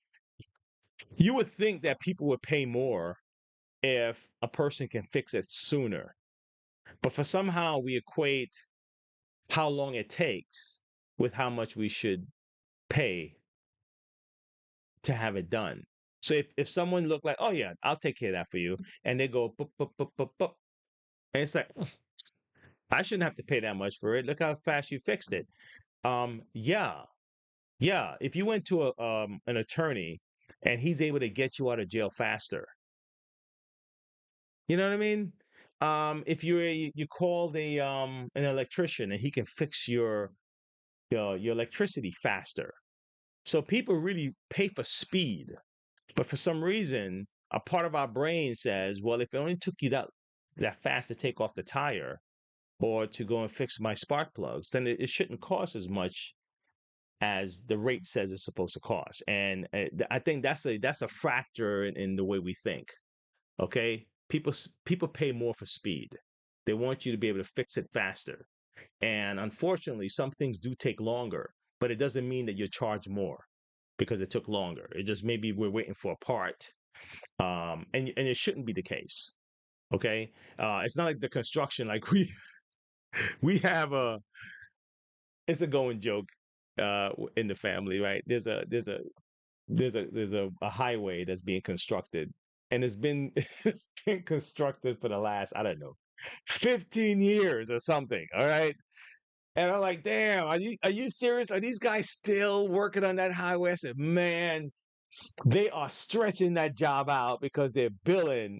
you would think that people would pay more if a person can fix it sooner. But for somehow we equate how long it takes with how much we should pay to have it done. So if someone look like, oh yeah, I'll take care of that for you, and they go boop, boop, boop, boop, boop, and it's like, I shouldn't have to pay that much for it. Look how fast you fixed it. Yeah, yeah. If you went to an attorney and he's able to get you out of jail faster, you know what I mean? If you call the an electrician and he can fix your electricity faster. So people really pay for speed. But for some reason, a part of our brain says, well, if it only took you that fast to take off the tire or to go and fix my spark plugs, then it shouldn't cost as much as the rate says it's supposed to cost. And I think that's a factor in the way we think. Okay, people pay more for speed. They want you to be able to fix it faster. And unfortunately, some things do take longer, but it doesn't mean that you're charged more because it took longer. It just maybe we're waiting for a part, and it shouldn't be the case. Okay, it's not like the construction. Like we have a it's a going joke in the family, right? There's a highway that's being constructed, and it's been constructed for the last, I don't know, 15 years or something. All right. And I'm like, damn, are you serious? Are these guys still working on that highway? I said, man, they are stretching that job out because they're billing,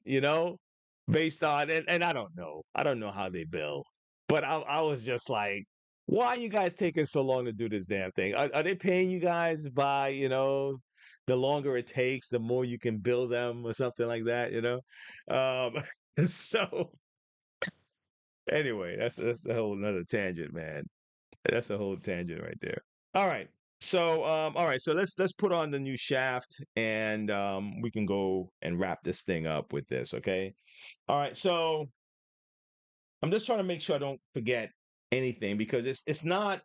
based on, and I don't know. I don't know how they bill. But I was just like, why are you guys taking so long to do this damn thing? Are they paying you guys by, the longer it takes, the more you can bill them or something like that? So anyway, that's a whole another tangent, man. That's a whole tangent right there. All right. So all right, so let's put on the new shaft, and we can go and wrap this thing up with this, okay? All right. So I'm just trying to make sure I don't forget anything, because it's not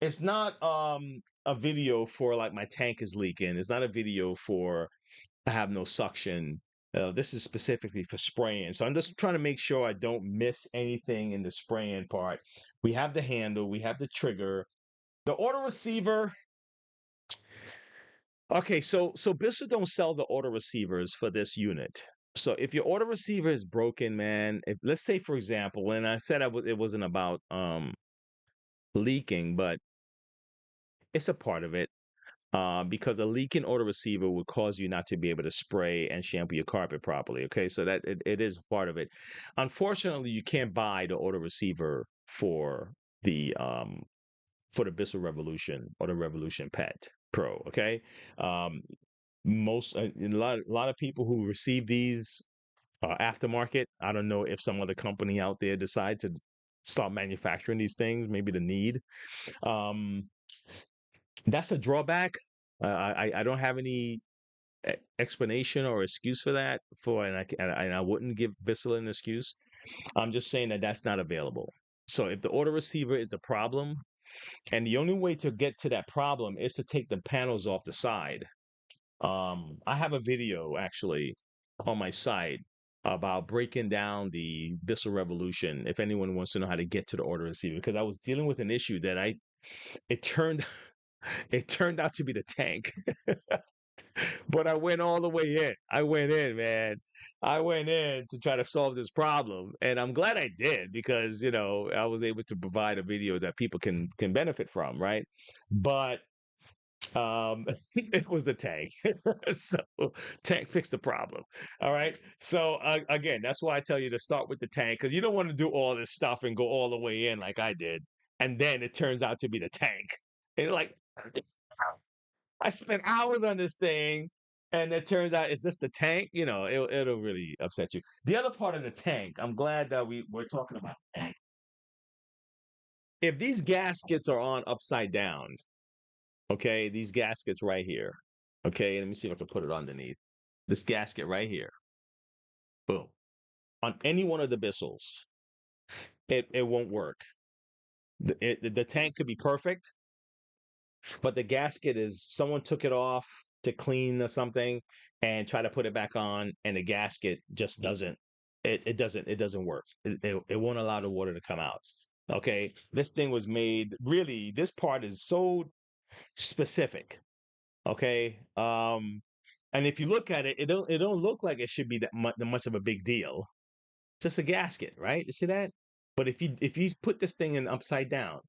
a video for like my tank is leaking. It's not a video for I have no suction. This is specifically for spraying. So I'm just trying to make sure I don't miss anything in the spraying part. We have the handle, we have the trigger, the auto receiver. Okay, so Bissell don't sell the auto receivers for this unit. So if your auto receiver is broken, man, if let's say for example, and I said it wasn't about leaking, but it's a part of it. Because a leaking auto receiver would cause you not to be able to spray and shampoo your carpet properly. Okay, so that it is part of it. Unfortunately, you can't buy the auto receiver the um for the Bissell Revolution or the Revolution Pet Pro. Okay, um, a lot of people who receive these aftermarket. I don't know if some other company out there decide to start manufacturing these things. Maybe the need. Um, that's a drawback. I don't have any explanation or excuse for that. And I wouldn't give Bissell an excuse. I'm just saying that that's not available. So if the auto receiver is the problem, and the only way to get to that problem is to take the panels off the side, I have a video actually on my site about breaking down the Bissell Revolution. If anyone wants to know how to get to the order of receiver, because I was dealing with an issue that it turned it turned out to be the tank. But I went all the way in. I went in, man. I went in to try to solve this problem, and I'm glad I did because I was able to provide a video that people can benefit from, right? But it was the tank. So tank fixed the problem. All right. So again, that's why I tell you to start with the tank because you don't want to do all this stuff and go all the way in like I did, and then it turns out to be the tank. And you're like, I spent hours on this thing, and it turns out it's just the tank. It'll really upset you. The other part of the tank, I'm glad that we're talking about tank. If these gaskets are on upside down, okay, these gaskets right here. Okay, let me see if I can put it underneath. This gasket right here. Boom. On any one of the Bissells, it won't work. The tank could be perfect, but the gasket is someone took it off to clean or something and try to put it back on, and the gasket just doesn't. It doesn't work. It won't allow the water to come out. Okay, this thing was made really. This part is so specific. Okay, and if you look at it, it don't look like it should be that much of a big deal. Just a gasket, right? You see that? But if you put this thing in upside down,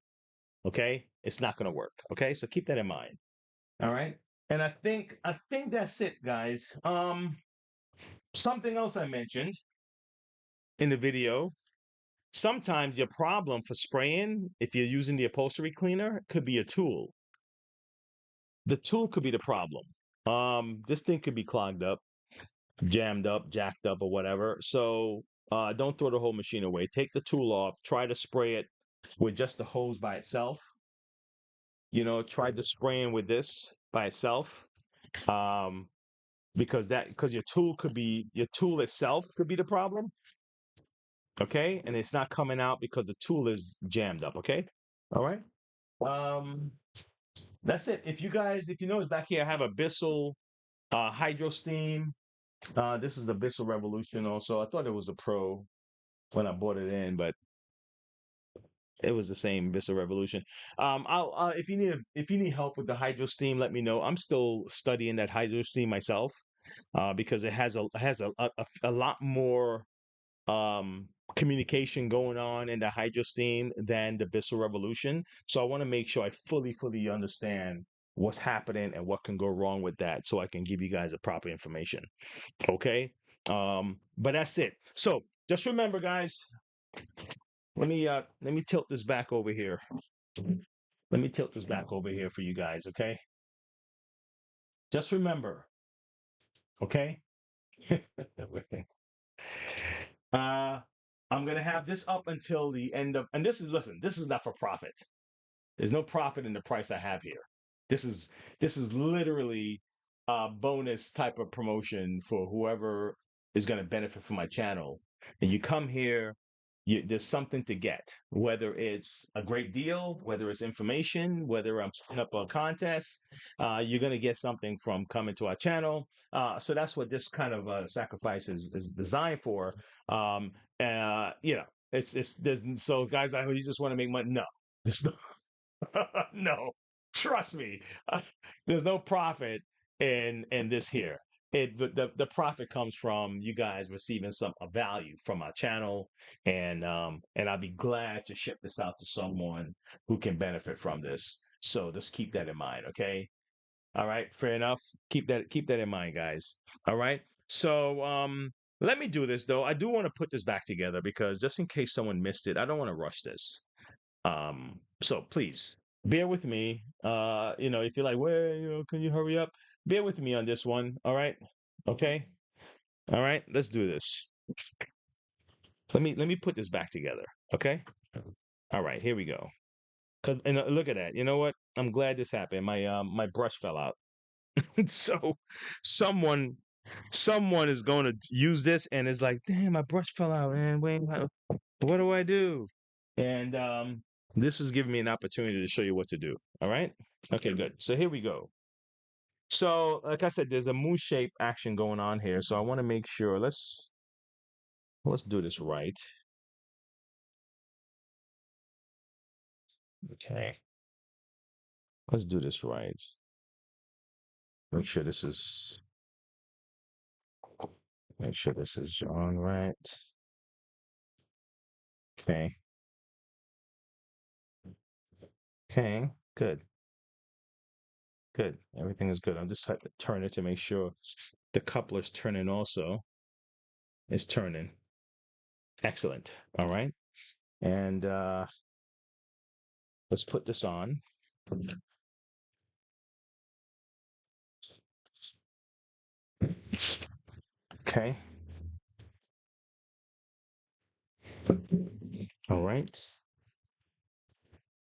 okay, it's not going to work. Okay, so keep that in mind. All right, and I think that's it, guys. Something else I mentioned in the video. Sometimes your problem for spraying, if you're using the upholstery cleaner, could be a tool. The tool could be the problem. This thing could be clogged up, jammed up, jacked up, or whatever. So don't throw the whole machine away. Take the tool off. Try to spray it with just the hose by itself. Try to spraying with this by itself. Um, because your tool itself could be the problem. Okay, and it's not coming out because the tool is jammed up. Okay, all right. Um, that's it. If you notice back here, I have a Bissell Hydro Steam. This is the Bissell Revolution. Also, I thought it was a Pro when I bought it in, but it was the same Bissell Revolution. I'll if you need help with the Hydro Steam, let me know. I'm still studying that Hydro Steam myself because it has a lot more communication going on in the Hydro Steam than the Bissell Revolution. So I want to make sure I fully understand what's happening and what can go wrong with that so I can give you guys the proper information. Okay. But that's it. So just remember, guys, let me tilt this back over here. Let me tilt this back over here for you guys, okay? Just remember, okay? uh I'm gonna have this up until the end of, and this is not for profit. There's no profit in the price I have here. This is this is literally a bonus type of promotion for whoever is going to benefit from my channel. And you come here, there's something to get, whether it's a great deal, whether it's information, whether I'm setting up a contest. You're going to get something from coming to our channel. So that's what this kind of sacrifice is designed for. It's there's so guys, I you just want to make money. No, there's no no, trust me. There's no profit in this here. The profit comes from you guys receiving some value from our channel, and I'll be glad to ship this out to someone who can benefit from this. So just keep that in mind, okay? All right, fair enough. Keep that in mind, guys. All right. So let me do this though. I do want to put this back together because just in case someone missed it, I don't want to rush this. So please bear with me. If you're like, well, can you hurry up? Bear with me on this one. All right. Okay. All right. Let's do this. Let me put this back together. Okay. All right. Here we go. Look at that. You know what? I'm glad this happened. My brush fell out. So someone someone is going to use this and is like, damn, my brush fell out, man. Wait, what do I do? And this is giving me an opportunity to show you what to do. All right. Okay, good. So here we go. So, like I said, there's a moon shape action going on here. So I want to make sure. Let's do this right. Okay. Let's do this right. Make sure this is make sure this is on right. Okay. Okay. Good. Good. Everything is good. I'm just have to turn it to make sure the coupler's turning also. It's turning. Excellent. All right. And let's put this on. Okay. All right.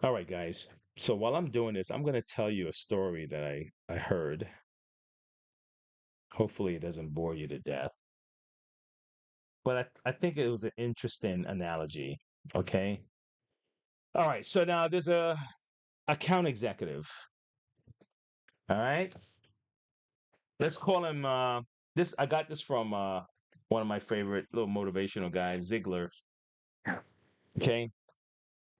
All right, guys. So while I'm doing this, I'm going to tell you a story that I heard. Hopefully, it doesn't bore you to death. But I think it was an interesting analogy. Okay. All right. So now there's a account executive. All right. Let's call him this. I got this from one of my favorite little motivational guys, Ziegler. Okay.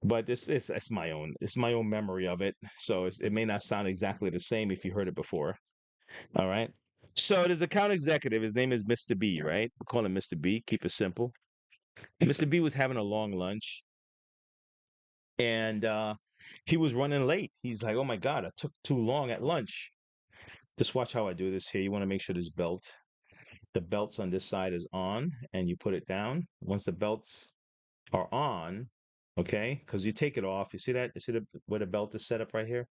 But this is it's my own. It's my own memory of it. So it may not sound exactly the same if you heard it before. All right. So there's account executive. His name is Mr. B, right? We call him Mr. B. Keep it simple. Mr. B was having a long lunch and he was running late. He's like, oh my God, I took too long at lunch. Just watch how I do this here. You want to make sure the belts on this side is on and you put it down. Once the belts are on, okay, because you take it off. You see that? You see where the belt is set up right here?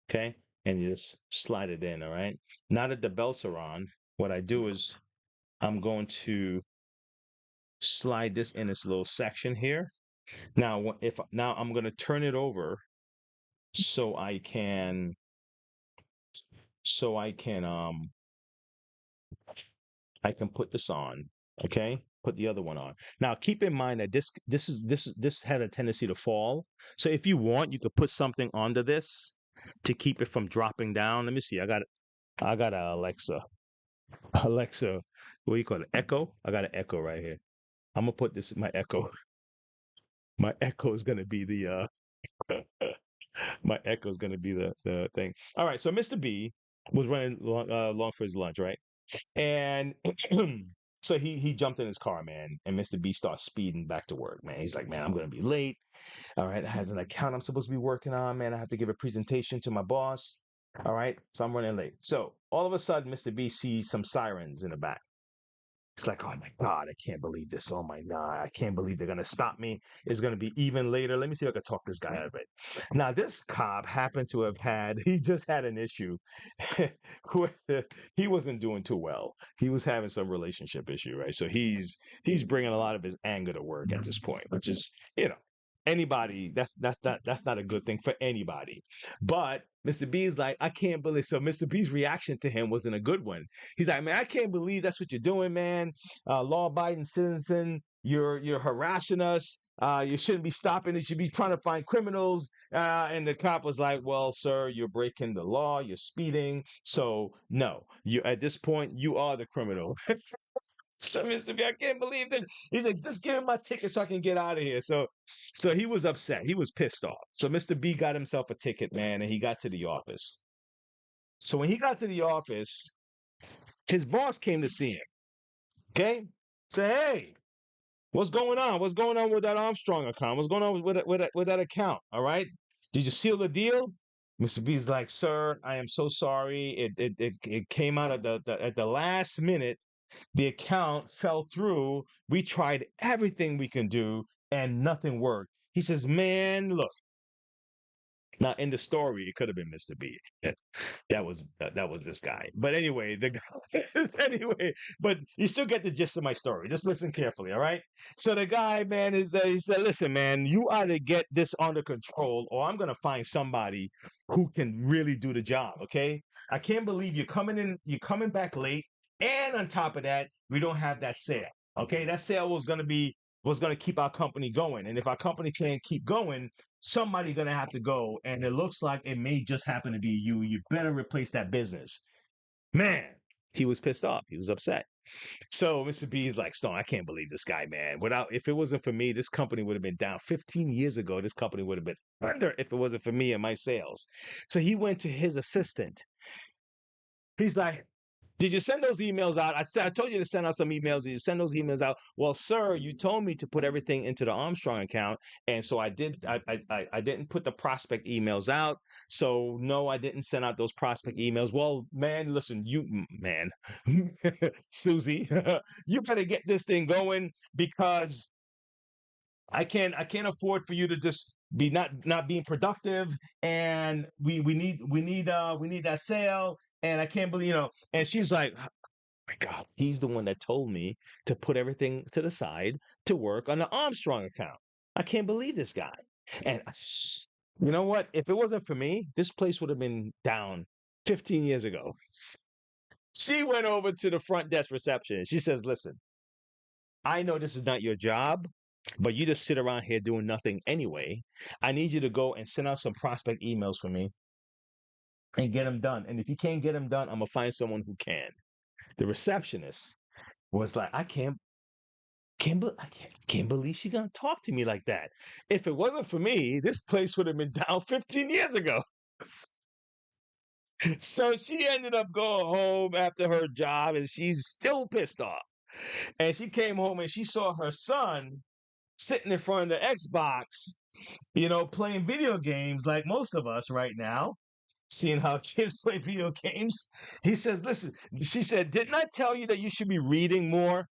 Okay. And you just slide it in. All right. Now that the belts are on, what I do is I'm going to slide this in this little section here. Now, if now I'm going to turn it over so I can so I can I can put this on. Okay, put the other one on. Now, keep in mind that this had a tendency to fall. So if you want, you could put something onto this to keep it from dropping down. Let me see. I got a Alexa. Alexa, what do you call it? Echo. I got an Echo right here. I'm gonna put this in my Echo. My Echo is gonna be the my Echo is gonna be the thing. All right. So Mr. B was running long for his lunch, right? And so he jumped in his car, man, and Mr. B starts speeding back to work, man. He's like, man, I'm gonna be late. All right, I has an account I'm supposed to be working on, man. I have to give a presentation to my boss. All right, so I'm running late. So all of a sudden, Mr. B sees some sirens in the back. It's like, oh my God, I can't believe this. Oh my God, I can't believe they're going to stop me. It's going to be even later. Let me see if I can talk this guy out of it. Now, this cop happened to have he just had an issue with, he wasn't doing too well. He was having some relationship issue, right? So he's bringing a lot of his anger to work at this point, which is, anybody, that's not a good thing for anybody. But Mr. B is like, I can't believe. So Mr. B's reaction to him wasn't a good one. He's like, man, I can't believe that's what you're doing, man. Law-abiding citizen, you're harassing us. You shouldn't be stopping. You should be trying to find criminals. And the cop was like, well, sir, you're breaking the law. You're speeding. So no, you at this point, you are the criminal. So Mr. B, I can't believe that. He's like, just give him my ticket so I can get out of here. So he was upset. He was pissed off. So Mr. B got himself a ticket, man, and he got to the office. So when he got to the office, his boss came to see him. Okay, say, hey, what's going on? What's going on with that Armstrong account? What's going on with that account? All right, did you seal the deal? Mr. B's like, sir, I am so sorry. It came out at the last minute. The account fell through. We tried everything we can do, and nothing worked. He says, man, look. Now in the story, it could have been Mr. B. That was this guy. But anyway, the guy anyway, but you still get the gist of my story. Just listen carefully, all right? So the guy, man, he said, listen, man, you either get this under control or I'm gonna find somebody who can really do the job, okay? I can't believe you're coming back late, and on top of that, we don't have that sale. Okay, that sale was gonna be was going to keep our company going. And if our company can't keep going, somebody's going to have to go. And it looks like it may just happen to be you. You better replace that business. Man, he was pissed off. He was upset. So Mr. B is like, Stone, I can't believe this guy, man. If it wasn't for me, this company would have been down 15 years ago. This company would have been under if it wasn't for me and my sales. So he went to his assistant. He's like, did you send those emails out? I told you to send out some emails. Did you send those emails out? Well, sir, you told me to put everything into the Armstrong account, and so I did. I didn't put the prospect emails out. So no, I didn't send out those prospect emails. Well, man, listen, man, Susie, you better get this thing going because I can't afford for you to just be not being productive, and we need that sale, and I can't believe, and she's like, oh my God, he's the one that told me to put everything to the side to work on the Armstrong account. I can't believe this guy. And you know what? If it wasn't for me, this place would have been down 15 years ago. She went over to the front desk reception. She says, listen, I know this is not your job, but you just sit around here doing nothing anyway. I need you to go and send out some prospect emails for me and get them done. And if you can't get them done, I'm gonna find someone who can. The receptionist was like, I can't believe she's gonna talk to me like that. If it wasn't for me, this place would have been down 15 years ago. So she ended up going home after her job, and she's still pissed off. And she came home and she saw her son sitting in front of the Xbox, playing video games like most of us right now, seeing how kids play video games. He says, listen, she said, didn't I tell you that you should be reading more?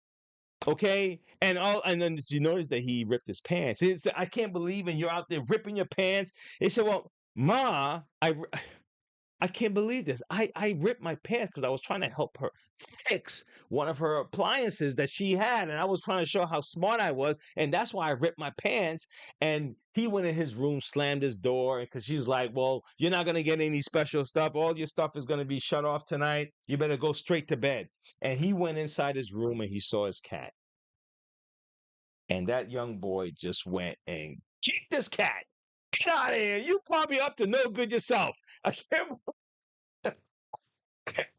Okay. And then you notice that he ripped his pants. He said, I can't believe it. You're out there ripping your pants. He said, well, Ma, I can't believe this. I ripped my pants because I was trying to help her fix one of her appliances that she had. And I was trying to show how smart I was. And that's why I ripped my pants. And he went in his room, slammed his door because she was like, well, you're not going to get any special stuff. All your stuff is going to be shut off tonight. You better go straight to bed. And he went inside his room and he saw his cat. And that young boy just went and kicked this cat. Get out of here. You probably up to no good yourself. I can't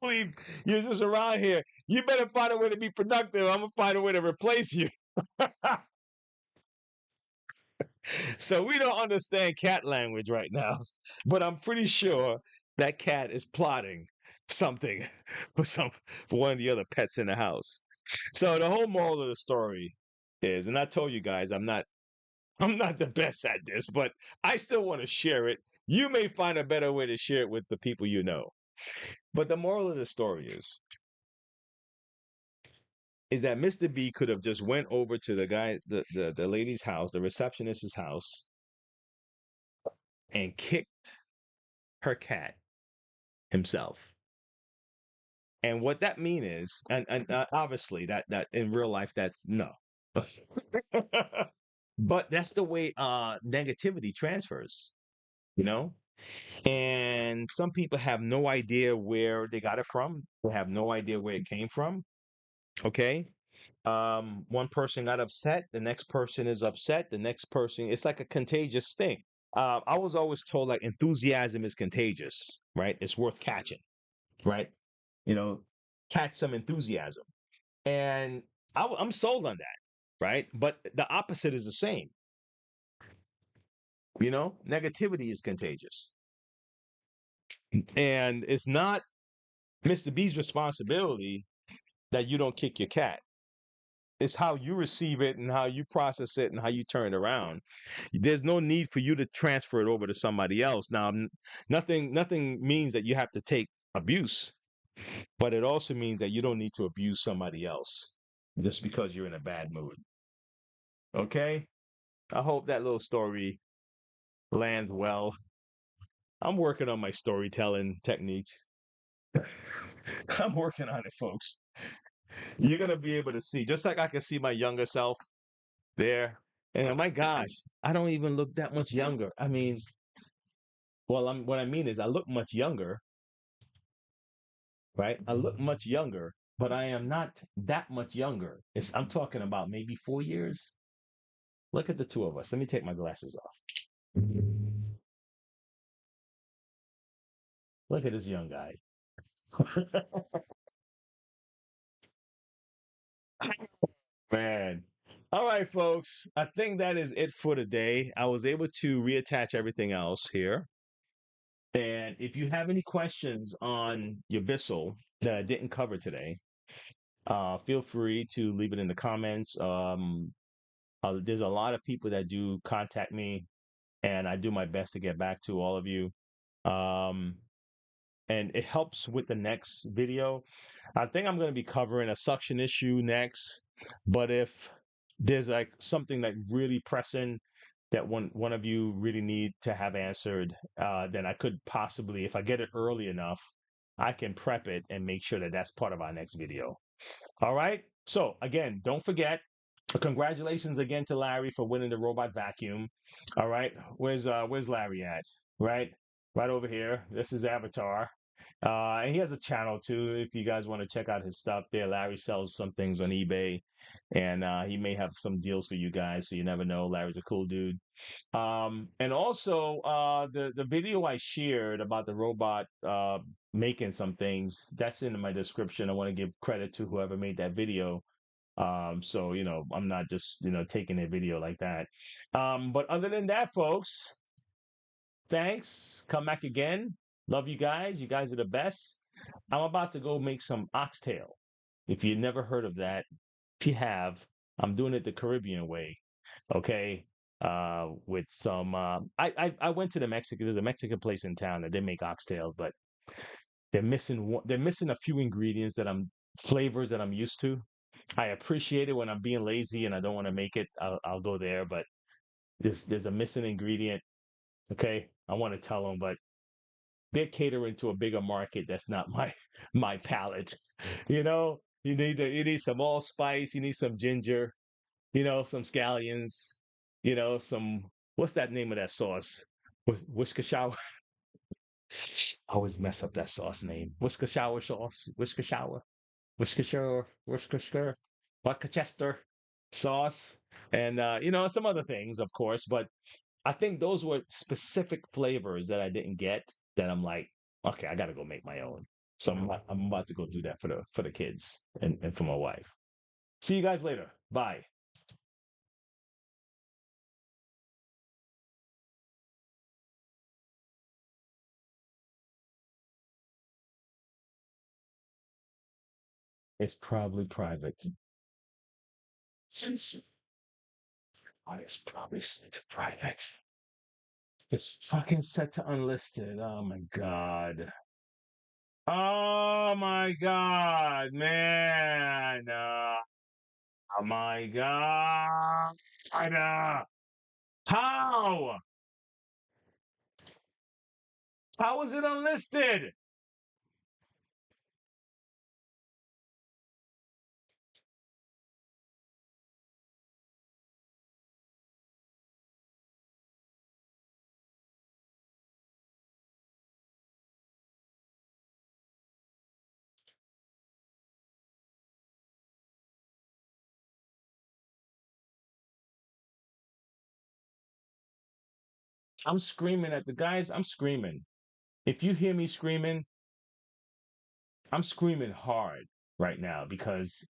believe you're just around here. You better find a way to be productive. I'm gonna find a way to replace you. So we don't understand cat language right now, but I'm pretty sure that cat is plotting something for one of the other pets in the house. So the whole moral of the story is, and I told you guys I'm not the best at this, but I still want to share it. You may find a better way to share it with the people you know. But the moral of the story is that Mr. B could have just went over to the lady's house, the receptionist's house, and kicked her cat himself. And what that mean is, and obviously that in real life, that's no. But that's the way negativity transfers, you know? And some people have no idea where they got it from. They have no idea where it came from. Okay. One person got upset, the next person is upset, the next person, it's like a contagious thing. I was always told like enthusiasm is contagious, right? It's worth catching, right? You know, catch some enthusiasm. And I'm sold on that, right? But the opposite is the same. Negativity is contagious. And it's not Mr. B's responsibility that you don't kick your cat. It's how you receive it and how you process it and how you turn it around. There's no need for you to transfer it over to somebody else. Now, nothing means that you have to take abuse, but it also means that you don't need to abuse somebody else just because you're in a bad mood. Okay? I hope that little story lands well. I'm working on my storytelling techniques. I'm working on it, folks. You're going to be able to see, just like I can see my younger self there. And oh my gosh, I don't even look that much younger. I mean, well, what I mean is I look much younger, right? I look much younger, but I am not that much younger. I'm talking about maybe 4 years. Look at the two of us. Let me take my glasses off. Look at this young guy. Man. All right, folks. I think that is it for today. I was able to reattach everything else here. And if you have any questions on your Bissell that I didn't cover today, feel free to leave it in the comments. There's a lot of people that do contact me, and I do my best to get back to all of you. Um, and it helps with the next video. I think I'm going to be covering a suction issue next, but if there's like something like really pressing that one of you really need to have answered, then I could possibly, if I get it early enough, I can prep it and make sure that that's part of our next video. All right. So again, don't forget. Congratulations again to Larry for winning the robot vacuum. All right. Where's Larry at? Right? Right over here. This is Avatar. And he has a channel too. If you guys want to check out his stuff there, Larry sells some things on eBay, and he may have some deals for you guys. So you never know. Larry's a cool dude. And also the video I shared about the robot making some things, that's in my description. I want to give credit to whoever made that video. So I'm not just taking a video like that. But other than that, folks, thanks. Come back again. Love you guys. You guys are the best. I'm about to go make some oxtail. If you never heard of that, if you have, I'm doing it the Caribbean way. Okay. With some I went to the Mexican, there's a Mexican place in town that they make oxtails, but they're missing a few ingredients that I'm flavors that I'm used to. I appreciate it when I'm being lazy and I don't want to make it. I'll go there, but there's a missing ingredient. Okay, I want to tell them, but they're catering to a bigger market. That's not my palate. You need some allspice. You need some ginger. Some scallions. Some what's that name of that sauce? Worcestershire. I always mess up that sauce name. Worcestershire sauce. Worcestershire, Worcester sauce, and some other things, of course. But I think those were specific flavors that I didn't get. That I'm like, okay, I got to go make my own. So I'm about to go do that for the kids and for my wife. See you guys later. Bye. It's probably private. Oh, it's probably set to private. It's fucking set to unlisted. Oh my god. Oh my god, man. Oh my god. How? How is it unlisted? I'm screaming at the guys. I'm screaming. If you hear me screaming, I'm screaming hard right now because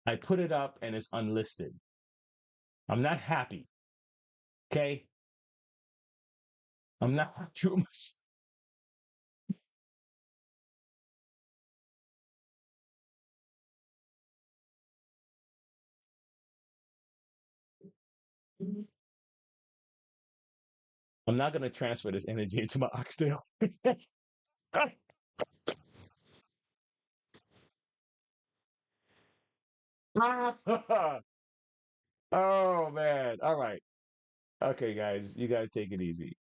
I put it up and it's unlisted. I'm not happy. Okay? I'm not happy with myself. I'm not going to transfer this energy into my oxtail. Oh, man. All right. Okay, guys. You guys take it easy.